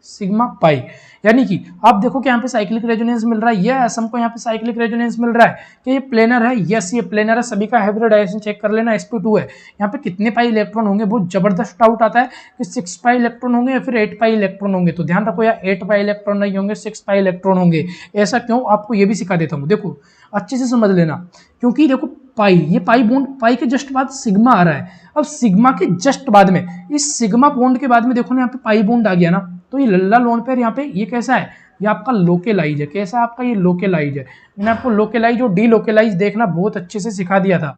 सिग्मा पाई, यानी कि आप देखो कि यहाँ पे साइक्लिक रेजोनेंस मिल रहा है, यस हमको यहाँ पे साइक्लिक रेजोनेंस मिल रहा है कि ये प्लेनर है, यस ये प्लेनर है, सभी का हाइब्रिडाइजेशन चेक कर लेना, sp2 है। यहाँ पे कितने पाई इलेक्ट्रॉन होंगे, बहुत जबरदस्त डाउट आता है कि 6 पाई इलेक्ट्रॉन होंगे या फिर 8 पाई इलेक्ट्रॉन होंगे। तो ध्यान रखो यार 8 पाई इलेक्ट्रॉन नहीं होंगे, 6 पाई इलेक्ट्रॉन होंगे। ऐसा क्यों, आपको ये भी सिखा देता हूँ, देखो अच्छे से समझ लेना। क्योंकि देखो पाई, ये पाई बॉन्ड, पाई के जस्ट बाद सिग्मा आ रहा है, अब सिग्मा के जस्ट बाद में, इस सिग्मा बॉन्ड के बाद में देखो ना यहाँ पे पाई बॉन्ड आ गया ना, तो ये लल्ला लोन पेयर यहाँ पे ये कैसा है, ये आपका लोकेलाइज है। कैसा है आपका, ये लोकेलाइज है। मैंने आपको लोकेलाइज और डी लोकेलाइज देखना बहुत अच्छे से सिखा दिया था।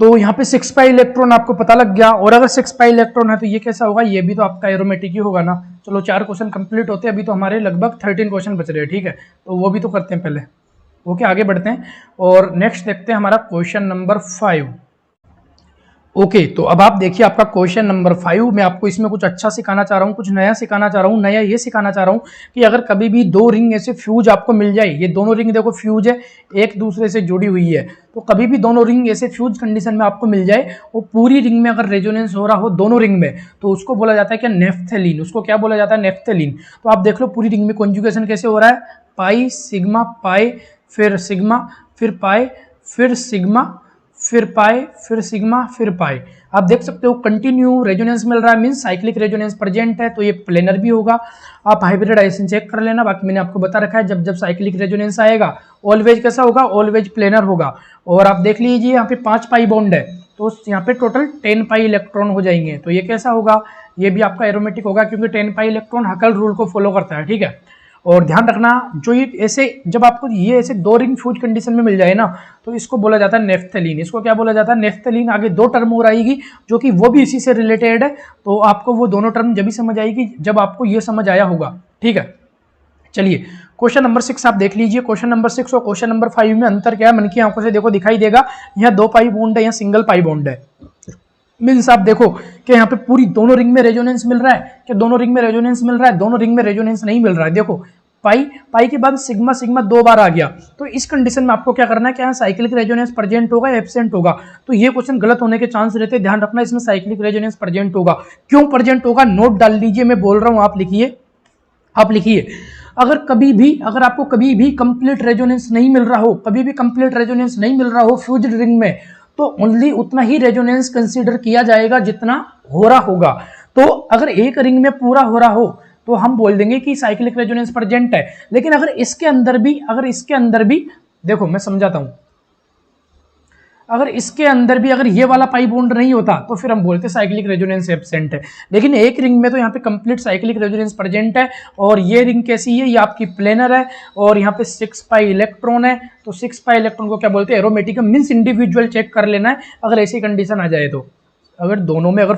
तो यहाँ पे 6 पाई इलेक्ट्रॉन आपको पता लग गया, और अगर 6 पाई इलेक्ट्रॉन है तो ये कैसा होगा, ये भी तो आपका एरोमेटिक ही होगा ना। चलो 4 क्वेश्चन कंप्लीट होते हैं, अभी तो हमारे लगभग 13 क्वेश्चन बच रहे हैं, ठीक है, तो वो भी तो करते हैं पहले। ओके आगे बढ़ते हैं और नेक्स्ट देखते हैं हमारा क्वेश्चन नंबर 5। ओके तो अब आप देखिए आपका क्वेश्चन नंबर 5, मैं आपको इसमें कुछ अच्छा सिखाना चाह रहा हूँ, कुछ नया सिखाना चाह रहा हूँ। नया ये सिखाना चाह रहा हूँ कि अगर कभी भी 2 रिंग ऐसे फ्यूज आपको मिल जाए, ये दोनों रिंग देखो फ्यूज है, एक दूसरे से जुड़ी हुई है, तो कभी भी दोनों रिंग ऐसे फ्यूज कंडीशन में आपको मिल जाए, वो पूरी रिंग में अगर रेजोनेंस हो रहा हो दोनों रिंग में, तो उसको बोला जाता है क्या, नेफ्थेलीन। उसको क्या बोला जाता है, नेफ्थेलीन। तो आप देख लो पूरी रिंग में कॉन्जुगेशन कैसे हो रहा है, पाई सिग्मा पाई, फिर सिग्मा, फिर पाई, फिर सिग्मा, फिर पाई, फिर सिग्मा, फिर पाई। आप देख सकते हो कंटिन्यू रेजोनेंस मिल रहा है, मींस साइक्लिक रेजोनेंस प्रेजेंट है, तो ये प्लेनर भी होगा। आप हाइब्रिडाइजेशन चेक कर लेना, बाकी मैंने आपको बता रखा है जब जब साइक्लिक रेजोनेंस आएगा ऑलवेज कैसा होगा, ऑलवेज प्लेनर होगा। और आप देख लीजिए यहाँ पे 5 पाई बॉन्ड है, तो यहाँ पे टोटल 10 पाई इलेक्ट्रॉन हो जाएंगे, तो ये कैसा होगा, ये भी आपका एरोमेटिक होगा, क्योंकि 10 पाई इलेक्ट्रॉन हकल रूल को फॉलो करता है, ठीक है। और ध्यान रखना जो ये ऐसे, जब आपको ये ऐसे 2 रिंग फ्यूज कंडीशन में मिल जाए ना, तो इसको बोला जाता है नेफ्थेलीन। इसको क्या बोला जाता है, नेफ्थेलीन। आगे 2 टर्म और आएगी जो कि वो भी इसी से रिलेटेड है, तो आपको वो दोनों टर्म जब भी समझ आएगी जब आपको ये समझ आया होगा, ठीक है। चलिए क्वेश्चन नंबर 6 आप देख लीजिए। क्वेश्चन नंबर 6 और क्वेश्चन नंबर 5 में अंतर क्या है, मन की आंखों से देखो दिखाई देगा। यहाँ 2 पाई बॉन्ड है, यहाँ सिंगल पाई बॉन्ड है, मीन्स आप देखो कि यहाँ पे पूरी दोनों रिंग में रेजोनेंस मिल रहा है, कि दोनों रिंग में रेजोनेंस मिल रहा है, दोनों रिंग में रेजोनेंस नहीं मिल रहा है। देखो पाई, पाई के बाद सिग्मा, सिग्मा 2 बार आ गया, तो इस कंडीशन में आपको क्या करना है, क्या साइक्लिक रेजोनेंस प्रेजेंट होगा या एब्सेंट होगा। तो ये क्वेश्चन गलत होने के चांस रहते हैं, ध्यान रखना इसमें साइक्लिक रेजोनेंस प्रेजेंट होगा। क्यों प्रेजेंट होगा, नोट डाल लीजिए, मैं बोल रहा हूं आप लिखिए, आप लिखिए। अगर कभी भी, अगर आपको कभी भी कंप्लीट रेजोनेंस नहीं मिल रहा हो, कभी भी कंप्लीट रेजोनेंस नहीं मिल रहा हो फ्यूज्ड रिंग में, तो ओनली उतना ही रेजोनेंस कंसीडर किया जाएगा जितना हो रहा होगा। तो अगर एक रिंग में पूरा हो रहा हो तो हम बोल देंगे कि साइक्लिक रेजोनेंस प्रेजेंट है। लेकिन अगर इसके अंदर भी देखो मैं समझाता हूं, अगर इसके अंदर भी अगर ये वाला पाई बॉन्ड नहीं होता तो फिर हम बोलते साइक्लिक रेजोनेंस एब्सेंट है। लेकिन एक रिंग में तो यहाँ पे कंप्लीट साइक्लिक रेजोनेंस प्रेजेंट है। और ये रिंग कैसी है, ये आपकी प्लेनर है, और यहाँ पे 6 पाई इलेक्ट्रॉन है। तो 6 पाई इलेक्ट्रॉन को क्या बोलते हैं, एरोमेटिक। मीन्स इंडिविजुअल चेक कर लेना है अगर ऐसी कंडीशन आ जाए तो। अगर दोनों में अगर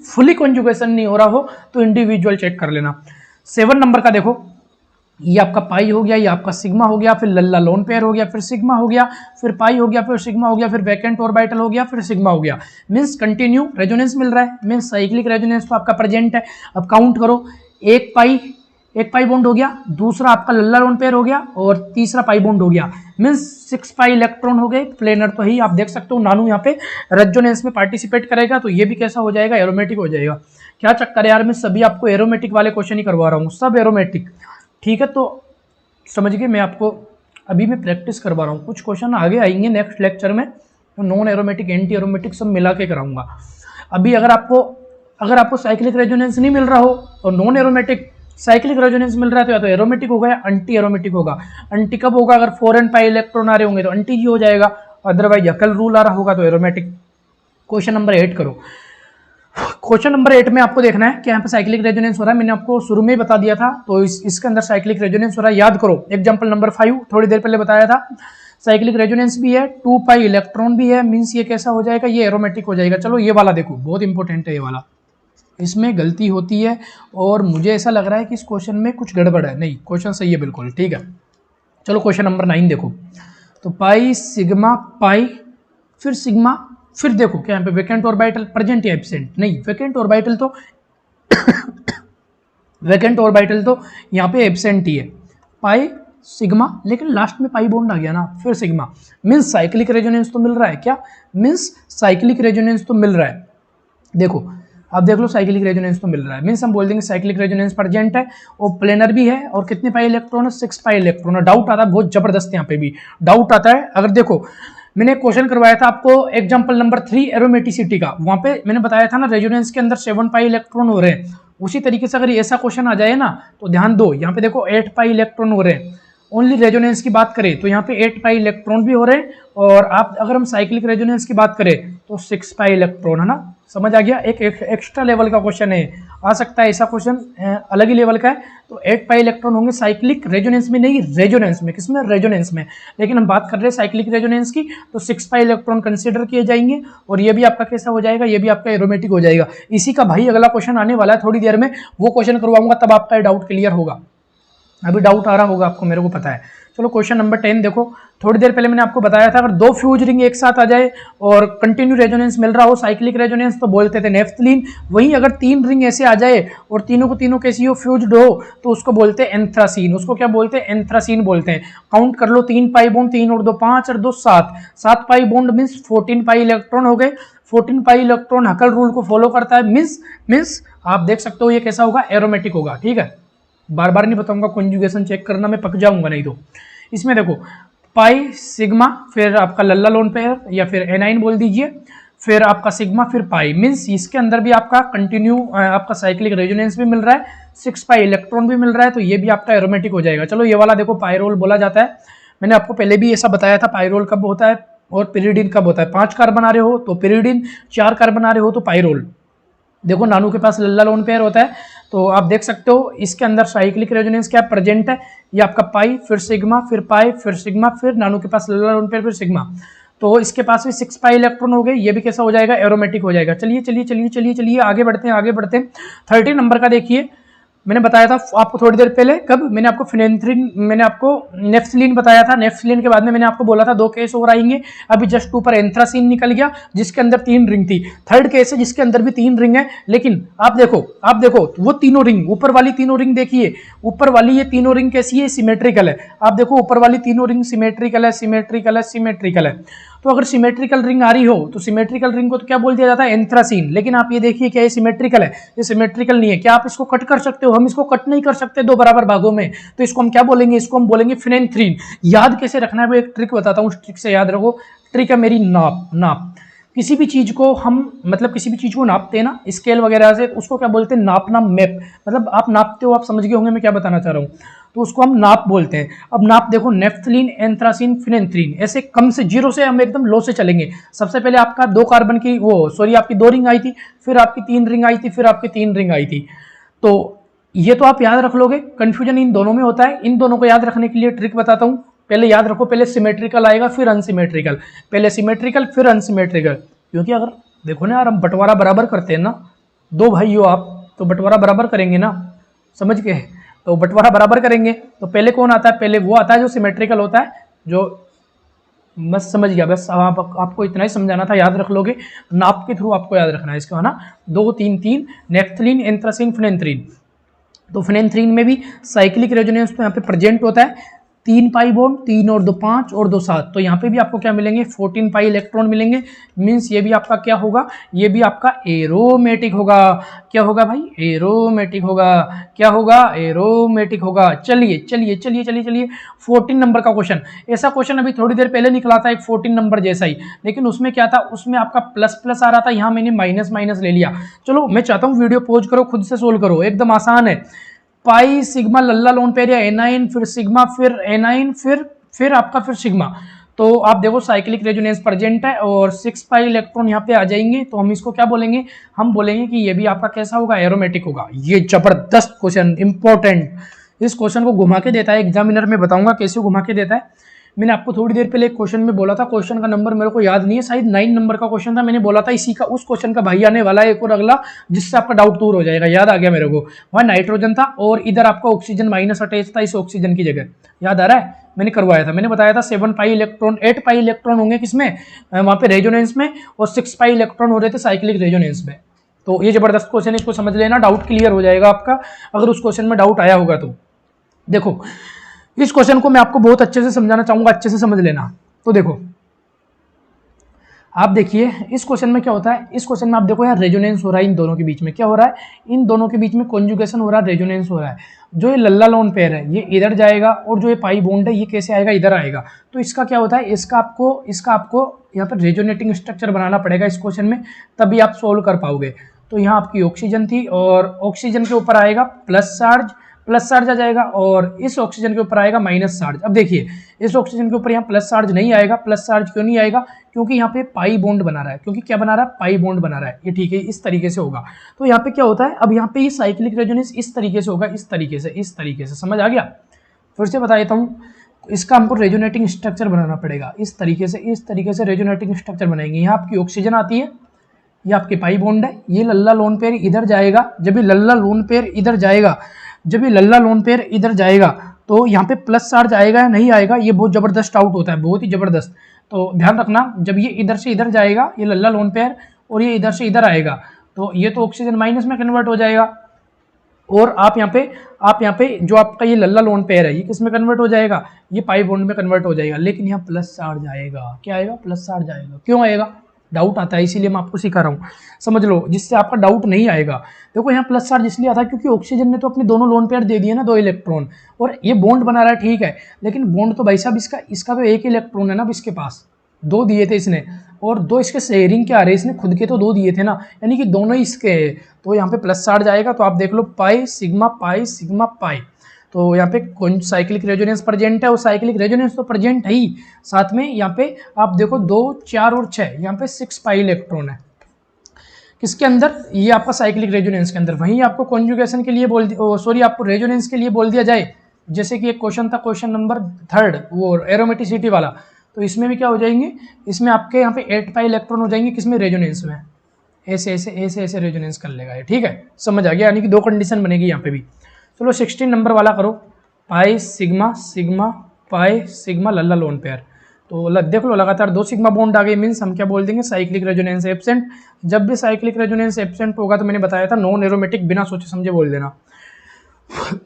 फुली कॉन्जुगेशन नहीं हो रहा हो तो इंडिविजुअल चेक कर लेना। 7 नंबर का देखो, ये आपका पाई हो गया, ये आपका सिग्मा हो गया, फिर लल्ला लोन पेयर हो गया, फिर सिग्मा हो गया, फिर पाई हो गया, फिर सिग्मा हो गया, फिर वैकेंट ऑर्बिटल हो गया, फिर सिग्मा हो गया। मीन्स कंटिन्यू रेजोनेंस मिल रहा है, मीन्स साइक्लिक रेजोनेंस तो आपका प्रेजेंट है। अब काउंट करो, एक पाई बॉन्ड हो गया, दूसरा आपका लल्ला लोन पेयर हो गया, और तीसरा पाई बॉन्ड हो गया। मीन्स 6 पाई इलेक्ट्रॉन हो गए प्लेनर। तो ही आप देख सकते हो नानू यहाँ पे रेजोनेंस में पार्टिसिपेट करेगा, तो ये भी कैसा हो जाएगा, एरोमेटिक हो जाएगा। क्या चक्कर है यार, मैं सभी आपको एरोमेटिक वाले क्वेश्चन ही करवा रहा हूँ, सब एरोमेटिक। ठीक है, तो समझ गए। मैं आपको अभी मैं प्रैक्टिस करवा रहा हूँ, कुछ क्वेश्चन आगे आएंगे नेक्स्ट लेक्चर में, तो नॉन एरोमेटिक एंटी एरोमेटिक सब मिला के कराऊंगा। अभी अगर आपको साइक्लिक रेजोनेंस नहीं मिल रहा हो तो नॉन एरोमेटिक, साइक्लिक रेजोनेंस मिल रहा है तो या तो एरोमेटिक होगा या एंटी एरोमेटिक होगा। एंटी कब होगा, अगर 4n पाई इलेक्ट्रॉन आ रहे होंगे तो एंटी ही हो जाएगा, अदरवाइज हकल रूल आ रहा होगा तो एरोमेटिक। क्वेश्चन नंबर 8 करो। क्वेश्चन नंबर 8 में आपको देखना है कि यहाँ पे साइक्लिक रेजोनेंस हो रहा है, मैंने आपको शुरू में ही बता दिया था, तो इसके अंदर साइक्लिक रेजोनेंस हो रहा है, याद करो। एग्जांपल नंबर 5 थोड़ी देर पहले बताया था, साइक्लिक रेजोनेंस भी है, 2 पाई इलेक्ट्रॉन भी है, मींस ये कैसा हो जाएगा, ये एरोमेटिक हो जाएगा। चलो ये वाला देखो, बहुत इंपॉर्टेंट है ये वाला, इसमें गलती होती है और मुझे ऐसा लग रहा है कि इस क्वेश्चन में कुछ गड़बड़ है। नहीं, क्वेश्चन सही है बिल्कुल, ठीक है। चलो क्वेश्चन नंबर 9 देखो, तो पाई सिग्मा पाई फिर सिग्मा, फिर देखो क्या यहाँ पे वैकेंट ऑर्बिटल प्रेजेंट या एब्सेंट, नहीं वैकेंट ऑर्बिटल तो वैकेंट ऑर्बिटल तो यहाँ पे एब्सेंट ही है, पाई सिग्मा, लेकिन लास्ट में पाई बॉन्ड आ गया ना, फिर सिग्मा। मीन्स साइक्लिक रेजोनेंस तो मिल रहा है, क्या मीन्स साइक्लिक रेजोनेंस तो मिल रहा है। देखो आप देख लो, साइक्लिक रेजोनेंस तो मिल रहा है, मीन्स हम बोल देंगे साइक्लिक रेजोनेंस प्रेजेंट है, और प्लेनर भी है, और कितने पाई इलेक्ट्रॉन है, 6 पाई इलेक्ट्रॉन है। डाउट आता है बहुत जबरदस्त, यहाँ पे भी डाउट आता है। अगर देखो मैंने क्वेश्चन करवाया था आपको एग्जांपल नंबर 3 एरोमेटिसिटी का, वहां पे मैंने बताया था ना रेजोनेंस के अंदर 7 पाई इलेक्ट्रॉन हो रहे हैं। उसी तरीके से अगर ऐसा क्वेश्चन आ जाए ना तो ध्यान दो, यहाँ पे देखो 8 पाई इलेक्ट्रॉन हो रहे हैं। ओनली रेजोनेंस की बात करें तो यहाँ पे 8 पाई इलेक्ट्रॉन भी हो रहे हैं, और आप अगर हम साइक्लिक रेजोनेंस की बात करें तो 6 पाई इलेक्ट्रॉन, है ना। समझ आ गया, एक एक्स्ट्रा लेवल का क्वेश्चन है, आ सकता है ऐसा क्वेश्चन अलग ही लेवल का है। तो 8 पाई इलेक्ट्रॉन होंगे साइक्लिक रेजोनेंस में, नहीं रेजोनेंस में, किसमें, रेजोनेंस में। लेकिन हम बात कर रहे हैं साइक्लिक रेजोनेंस की, तो 6 पाई इलेक्ट्रॉन कंसीडर किए जाएंगे, और ये भी आपका कैसा हो जाएगा, ये भी आपका एरोमेटिक हो जाएगा। इसी का भाई अगला क्वेश्चन आने वाला है थोड़ी देर में, वो क्वेश्चन करवाऊंगा, तब आपका डाउट क्लियर होगा। अभी डाउट आ रहा होगा आपको, मेरे को पता है। चलो क्वेश्चन नंबर 10 देखो, थोड़ी देर पहले मैंने आपको बताया था अगर 2 फ्यूज रिंग एक साथ आ जाए और कंटिन्यू रेजोनेंस मिल रहा हो, साइक्लिक रेजोनेंस, तो बोलते थे नेफ्थलीन। वहीं अगर 3 रिंग ऐसे आ जाए और तीनों को तीनों कैसी हो, फ्यूज्ड हो, तो उसको बोलते हैं एंथ्रासीन। उसको क्या बोलते हैं, एंथ्रासीन बोलते हैं। काउंट कर लो, 3 पाई बॉन्ड, 3 और 2 5 और 2 7, 7 pi bond means 14 pi electron हो गए। 14 पाई इलेक्ट्रॉन हकल रूल को फॉलो करता है, मीन्स आप देख सकते हो ये कैसा होगा, एरोमेटिक होगा। ठीक है, बार बार नहीं बताऊंगा, कॉन्जुगेशन चेक करना, मैं पक जाऊंगा नहीं तो। इसमें देखो पाई सिग्मा, फिर आपका लल्ला लोन पेयर या फिर एनाइन बोल दीजिए, फिर आपका सिग्मा, फिर पाई, मीन्स इसके अंदर भी आपका कंटिन्यू आपका साइक्लिक रेजोनेंस भी मिल रहा है, 6 पाई इलेक्ट्रॉन भी मिल रहा है, तो ये भी आपका एरोमेटिक हो जाएगा। चलो ये वाला देखो, पायरोल बोला जाता है, मैंने आपको पहले भी ऐसा बताया था, पायरोल कब होता है और पिरिडिन कब होता है। 5 कार्बन आ रहे हो तो पिरिडिन, 4 कार्बन आ रहे हो तो पायरोल। देखो नानू के पास लल्ला लोन पेयर होता है, तो आप देख सकते हो इसके अंदर साइक्लिक रेजोनेंस क्या प्रेजेंट है, ये आपका पाई, फिर सिग्मा, फिर पाई, फिर सिग्मा, फिर नानू के पास लल्ला लोन पेयर, फिर सिग्मा। तो इसके पास भी 6 पाई इलेक्ट्रॉन हो गए, ये भी कैसा हो जाएगा, एरोमेटिक हो जाएगा। चलिए चलिए चलिए चलिए चलिए आगे बढ़ते हैं, आगे बढ़ते हैं। 13 नंबर का देखिए, मैंने बताया था आपको थोड़ी देर पहले, कब मैंने आपको फिनेंथ्रीन, मैंने आपको नेफ्थलीन बताया था। नेफ्थलीन के बाद में मैंने आपको बोला था 2 केस और आएंगे। अभी जस्ट ऊपर एंथ्रासीन निकल गया जिसके अंदर 3 रिंग थी। थर्ड केस है जिसके अंदर भी 3 रिंग है, लेकिन आप देखो वो तीनों रिंग, ऊपर वाली तीनों रिंग देखिए, ऊपर वाली ये तीनों रिंग कैसी है, सिमेट्रिकल है। आप देखो ऊपर वाली तीनों रिंग सिमेट्रिकल है, सिमेट्रिकल है, सिमेट्रिकल है। तो अगर सिमेट्रिकल रिंग आ रही हो तो सिमेट्रिकल रिंग को तो क्या बोल दिया जाता है, एंथ्रासीन। लेकिन आप ये देखिए क्या ये सिमेट्रिकल है, ये सिमेट्रिकल नहीं है। क्या आप इसको कट कर सकते हो, हम इसको कट नहीं कर सकते 2 बराबर भागों में, तो इसको हम क्या बोलेंगे, इसको हम बोलेंगे फिनेंथ्रीन। याद कैसे रखना है, वो एक ट्रिक बताता हूँ, उस ट्रिक से याद रखो। ट्रिक है मेरी नाप। किसी भी चीज को हम मतलब किसी भी चीज को नापते हैं ना स्केल वगैरह से, उसको क्या बोलते हैं, नापना, मैप। मतलब आप नापते हो, आप समझ गए होंगे मैं क्या बताना चाह रहा हूँ, तो उसको हम नाप बोलते हैं। अब नाप देखो, नेफ्थलीन, एंथ्रासीन, फिनेंथ्रीन, ऐसे कम से 0 से हम एकदम लो से चलेंगे। सबसे पहले आपका 2 कार्बन की आपकी 2 रिंग आई थी, फिर आपकी 3 रिंग आई थी, फिर आपकी 3 रिंग आई थी। तो ये तो आप याद रख लोगे, कंफ्यूजन इन दोनों में होता है। इन दोनों को याद रखने के लिए ट्रिक बताता हूँ। पहले याद रखो, पहले सिमेट्रिकल आएगा फिर अनसिमेट्रिकल, पहले सिमेट्रिकल फिर अनसिमेट्रिकल। क्योंकि अगर देखो ना यार, हम बंटवारा बराबर करते हैं ना, 2 भाई हो आप तो बंटवारा बराबर करेंगे ना, समझ गए। तो बंटवारा बराबर करेंगे। तो पहले कौन आता है, पहले वो आता है जो सिमेट्रिकल होता है, जो बस समझ गया, बस आपको इतना ही समझाना था, याद रख लोगे, नाप के थ्रू आपको याद रखना है इसको, है ना। 2 3 3 नेफ्थलीन, एंथ्रासीन, फिनेंथ्रीन। तो फिनेंथ्रीन में भी साइक्लिक रेजोनेंस तो यहाँ पे प्रेजेंट होता है, 3 पाई बॉन्ड, 3 और 2 5 और 2 7। तो यहाँ पे भी आपको क्या मिलेंगे, 14 पाई इलेक्ट्रॉन मिलेंगे। मीन्स ये भी आपका क्या होगा, ये भी आपका एरोमेटिक होगा। क्या होगा भाई, एरोमेटिक होगा। क्या होगा, एरोमेटिक होगा। चलिए चलिए चलिए चलिए चलिए, 14 नंबर का क्वेश्चन। ऐसा क्वेश्चन अभी थोड़ी देर पहले निकला था, एक 14 नंबर जैसा ही, लेकिन उसमें क्या था, उसमें आपका प्लस प्लस आ रहा था, यहाँ मैंने माइनस माइनस ले लिया। चलो मैं चाहता हूँ वीडियो पॉज करो, खुद से सोल्व करो, एकदम आसान है। पाई सिग्मा लल्ला लोन पेयर या एनाइन, फिर सिग्मा, फिर एनाइन, फिर आपका फिर सिग्मा। तो आप देखो साइक्लिक रेजोनेंस प्रेजेंट है और 6 पाई इलेक्ट्रॉन यहाँ पे आ जाएंगे, तो हम इसको क्या बोलेंगे, हम बोलेंगे कि ये भी आपका कैसा होगा, एरोमेटिक होगा। ये जबरदस्त क्वेश्चन, इंपॉर्टेंट। इस क्वेश्चन को घुमा के देता है एग्जामिनर, में बताऊंगा कैसे घुमा के देता है। मैंने आपको थोड़ी देर पहले एक क्वेश्चन में बोला था, क्वेश्चन का नंबर मेरे को याद नहीं है, शायद 9 नंबर का क्वेश्चन था, मैंने बोला था इसी का, उस क्वेश्चन का भाई आने वाला है एक और अगला, जिससे आपका डाउट दूर हो जाएगा। याद आ गया मेरे को, वहाँ नाइट्रोजन था और इधर आपका ऑक्सीजन माइनस अटैच था इस ऑक्सीजन की जगह, याद आ रहा है, मैंने करवाया था, मैंने बताया था 7 पाई इलेक्ट्रॉन, 8 पाई इलेक्ट्रॉन होंगे किसमें, वहाँ पे रेजोनेंस में, और 6 पाई इलेक्ट्रॉन हो रहे थे साइक्लिक रेजोनेंस में। तो ये जबरदस्त क्वेश्चन, इसको समझ लेना, डाउट क्लियर हो जाएगा आपका, अगर उस क्वेश्चन में डाउट आया होगा तो। देखो इस क्वेश्चन को मैं आपको बहुत अच्छे से समझाना चाहूंगा, अच्छे से समझ लेना। तो देखो आप देखिए इस क्वेश्चन में क्या होता है, इस क्वेश्चन में आप देखो यार रेजोनेंस हो रहा है इन दोनों के बीच में, क्या हो रहा है, इन दोनों के बीच में कॉन्जुगेशन हो रहा है, रेजोनेंस हो रहा है। जो ये लल्ला लोन पेयर है ये इधर जाएगा, और जो ये पाई बॉन्ड है ये कैसे आएगा, इधर आएगा। तो इसका क्या होता है, इसका आपको यहाँ पर रेजोनेटिंग स्ट्रक्चर बनाना पड़ेगा इस क्वेश्चन में, तभी आप सोल्व कर पाओगे। तो यहाँ आपकी ऑक्सीजन थी, और ऑक्सीजन के ऊपर आएगा प्लस चार्ज आ जाएगा, और इस ऑक्सीजन के ऊपर आएगा माइनस चार्ज। अब देखिए इस ऑक्सीजन के ऊपर यहाँ प्लस चार्ज नहीं आएगा, प्लस चार्ज क्यों नहीं आएगा, क्योंकि यहाँ पे पाई बॉन्ड बना रहा है, क्योंकि क्या बना रहा है, पाई बॉन्ड बना रहा है ये, ठीक है, इस तरीके से होगा। तो यहाँ पे क्या होता है, अब यहाँ पे ये साइक्लिक रेजोनेंस इस तरीके से होगा, इस तरीके से समझ आ गया। फिर से बता देता हूँ, इसका हमको रेजोनेटिंग स्ट्रक्चर बनाना पड़ेगा, इस तरीके से रेजोनेटिंग स्ट्रक्चर बनाएंगे। यहाँ आपकी ऑक्सीजन आती है, ये आपके पाई बॉन्ड है, ये लल्ला लोन पेयर इधर जाएगा, जब ये लल्ला लोन पेयर इधर जाएगा, तो यहाँ पे प्लस चार्ज आएगा या नहीं आएगा, ये बहुत जबरदस्त आउट होता है, बहुत ही जबरदस्त। तो ध्यान रखना, जब ये इधर से इधर जाएगा ये लल्ला लोन पेयर, और ये इधर से इधर आएगा, तो ये तो ऑक्सीजन माइनस में कन्वर्ट हो जाएगा, और आप यहाँ पे जो आपका ये लल्ला लोन पेयर है ये किस में कन्वर्ट हो जाएगा, ये पाई बॉन्ड में कन्वर्ट हो जाएगा। लेकिन यहाँ प्लस चार्ज आएगा, क्या आएगा, प्लस चार्ज आएगा। क्यों आएगा, डाउट आता है, इसीलिए मैं आपको सिखा रहा हूँ, समझ लो, जिससे आपका डाउट नहीं आएगा। देखो यहाँ प्लस चार्ज इसलिए आता है क्योंकि ऑक्सीजन ने तो अपने दोनों लोन पेयर दे दिए ना, 2 इलेक्ट्रॉन, और ये बॉन्ड बना रहा है, ठीक है, लेकिन बॉन्ड तो भाई साहब इसका तो 1 इलेक्ट्रॉन है ना, इसके पास 2 दिए थे इसने, और 2 इसके शेयरिंग के आ रहे, इसने खुद के तो 2 दिए थे ना, यानी कि दोनों ही इसके है, तो यहाँ पे प्लस चार्ज आएगा। तो आप देख लो पाई सिग्मा पाई, तो यहाँ पे कौन साइक्लिक रेजोनेंस प्रेजेंट है, और साइक्लिक रेजोनेंस तो प्रेजेंट है ही, साथ में यहाँ पे आप देखो 2 4 और 6, यहाँ पे 6 पाई इलेक्ट्रॉन है किसके अंदर, ये आपका साइक्लिक रेजोनेंस के अंदर। वहीं आपको कॉन्जुगेशन के लिए आपको रेजोनेंस के लिए बोल दिया जाए, जैसे कि एक क्वेश्चन था, क्वेश्चन नंबर 3 वो एरोमेटिसिटी वाला, तो इसमें भी क्या हो जाएंगे, इसमें आपके यहाँ पे 8 पाई इलेक्ट्रॉन हो जाएंगे, किसमें, रेजोनेंस में, ऐसे रेजोनेंस कर लेगा ये, ठीक है, समझ आ गया, यानी कि 2 कंडीशन बनेगी यहाँ पे भी। चलो 16 नंबर वाला करो, पाई सिग्मा लल्ला लोन पेयर। तो देख लो लगातार 2 सिग्मा बॉन्ड आ गए, मीन्स हम क्या बोल देंगे, साइक्लिक रेजोनेंस एब्सेंट। जब भी साइक्लिक रेजोनेंस एब्सेंट होगा तो मैंने बताया था नॉन एरोमेटिक, बिना सोचे समझे बोल देना।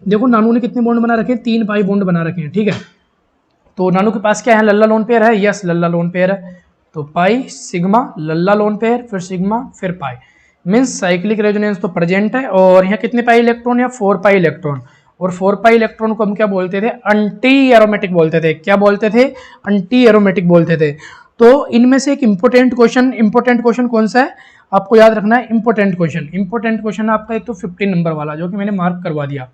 देखो नानू ने कितने बॉन्ड बना रखे हैं, 3 पाई बॉन्ड बना रखे हैं, ठीक है। तो नानू के पास क्या है, लल्ला लोन पेयर है, यस लल्ला लोन पेयर है। तो पाई सिग्मा लल्ला लोन पेयर, फिर सिग्मा, फिर पाई, मीन्स साइक्लिक रेजोनेंस तो प्रेजेंट है। और यहाँ कितने पाई इलेक्ट्रॉन, या 4 पाई इलेक्ट्रॉन, और 4 पाई इलेक्ट्रॉन को हम क्या बोलते थे, एंटी एरोमेटिक बोलते थे। क्या बोलते थे, एंटी एरोमेटिक बोलते थे। तो इनमें से एक इंपॉर्टेंट क्वेश्चन कौन सा है, आपको याद रखना है, इंपॉर्टेंट क्वेश्चन आपका एक तो 15 नंबर वाला, जो कि मैंने मार्क करवा दिया।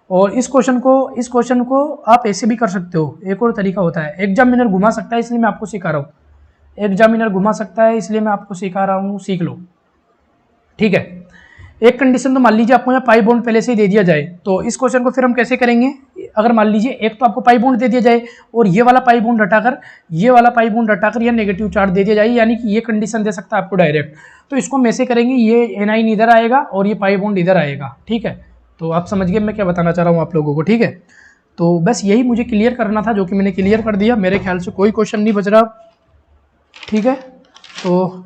और इस क्वेश्चन को आप ऐसे भी कर सकते हो, एक और तरीका होता है, एग्जामिनर घुमा सकता है, इसलिए मैं आपको सिखा रहा हूँ, एग्जामिनर घुमा सकता है इसलिए मैं आपको सिखा रहा हूँ, सीख लो, ठीक है। एक कंडीशन तो मान लीजिए आपको यहाँ पाई बॉन्ड पहले से ही दे दिया जाए, तो इस क्वेश्चन को फिर हम कैसे करेंगे, अगर मान लीजिए एक तो आपको पाई बॉन्ड दे दिया जाए, और ये वाला पाई बॉन्ड हटाकर या नेगेटिव चार्ज दे दिया जाए, यानी कि ये कंडीशन दे सकता है आपको डायरेक्ट। तो इसको हम ऐसे करेंगे, ये एनाइन इधर आएगा और ये पाई बॉन्ड इधर आएगा, ठीक है। तो आप समझ गए मैं क्या बताना चाह रहा हूँ आप लोगों को, ठीक है। तो बस यही मुझे क्लियर करना था, जो कि मैंने क्लियर कर दिया। मेरे ख्याल से कोई क्वेश्चन नहीं बच रहा, ठीक है। तो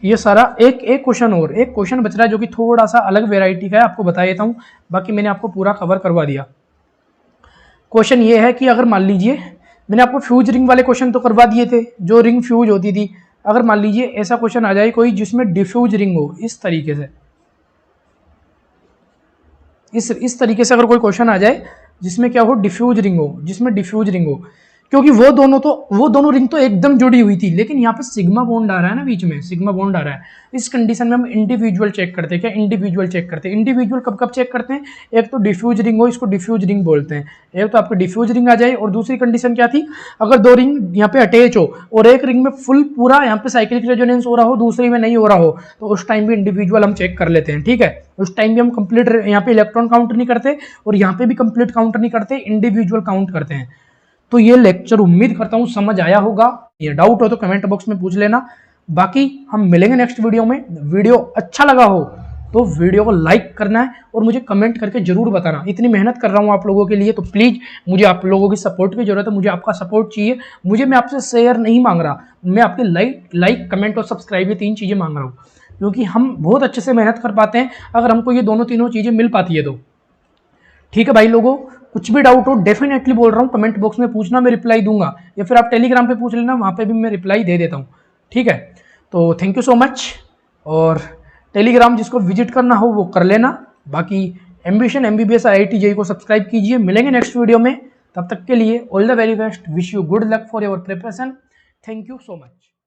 ये सारा एक क्वेश्चन बच रहा है, जो कि थोड़ा सा अलग वेराइटी का है, आपको बता देता हूँ। बाकी मैंने आपको पूरा कवर करवा दिया। क्वेश्चन ये है कि अगर मान लीजिए, मैंने आपको फ्यूज रिंग वाले क्वेश्चन तो करवा दिए थे, जो रिंग फ्यूज होती थी। अगर मान लीजिए ऐसा क्वेश्चन आ जाए कोई जिसमें डिफ्यूज रिंग हो, इस तरीके से, इस तरीके से अगर कोई क्वेश्चन आ जाए जिसमें क्या हो, डिफ्यूज रिंग हो, जिसमें डिफ्यूज रिंग हो, क्योंकि वो दोनों रिंग तो एकदम जुड़ी हुई थी, लेकिन यहाँ पे सिग्मा बॉन्ड आ रहा है ना, बीच में सिग्मा बॉन्ड आ रहा है। इस कंडीशन में हम इंडिविजुअल चेक करते हैं। क्या इंडिविजुअल चेक करते हैं? इंडिविजुअल कब कब चेक करते हैं? एक तो डिफ्यूज रिंग हो, इसको डिफ्यूज रिंग बोलते हैं। एक तो आपकी डिफ्यूज रिंग आ जाए, और दूसरी कंडीशन क्या थी, अगर दो रिंग यहाँ पे अटैच हो और एक रिंग में फुल पूरा यहाँ पे साइक्लिक रेजोनेंस हो रहा हो, दूसरी में नहीं हो रहा हो, तो उस टाइम भी इंडिविजुअल हम चेक कर लेते हैं, ठीक है। उस टाइम भी हम कंप्लीट यहाँ पे इलेक्ट्रॉन काउंट नहीं करते, और यहाँ पे भी कंप्लीट काउंट नहीं करते, इंडिविजुअल काउंट करते हैं। तो ये लेक्चर उम्मीद करता हूं समझ आया होगा। ये डाउट हो तो कमेंट बॉक्स में पूछ लेना। बाकी हम मिलेंगे नेक्स्ट वीडियो में। वीडियो अच्छा लगा हो तो वीडियो को लाइक करना है, और मुझे कमेंट करके जरूर बताना। इतनी मेहनत कर रहा हूं आप लोगों के लिए, तो प्लीज मुझे आप लोगों की सपोर्ट की जरूरत है, मुझे आपका सपोर्ट चाहिए। मैं आपसे शेयर नहीं मांग रहा, मैं आपके लाइक कमेंट और सब्सक्राइब, ये 3 चीजें मांग रहा हूँ, क्योंकि हम बहुत अच्छे से मेहनत कर पाते हैं अगर हमको ये दोनों तीनों चीजें मिल पाती है तो। ठीक है भाई लोगों, कुछ भी डाउट हो डेफिनेटली बोल रहा हूँ, कमेंट बॉक्स में पूछना, मैं रिप्लाई दूंगा, या फिर आप टेलीग्राम पे पूछ लेना, वहाँ पे भी मैं रिप्लाई दे देता हूँ, ठीक है। तो थैंक यू सो मच, और टेलीग्राम जिसको विजिट करना हो वो कर लेना। बाकी एम्बिशन MBBS IIT JEE को सब्सक्राइब कीजिए। मिलेंगे नेक्स्ट वीडियो में, तब तक के लिए all the very best, wish you good luck for your preparation. Thank you so much.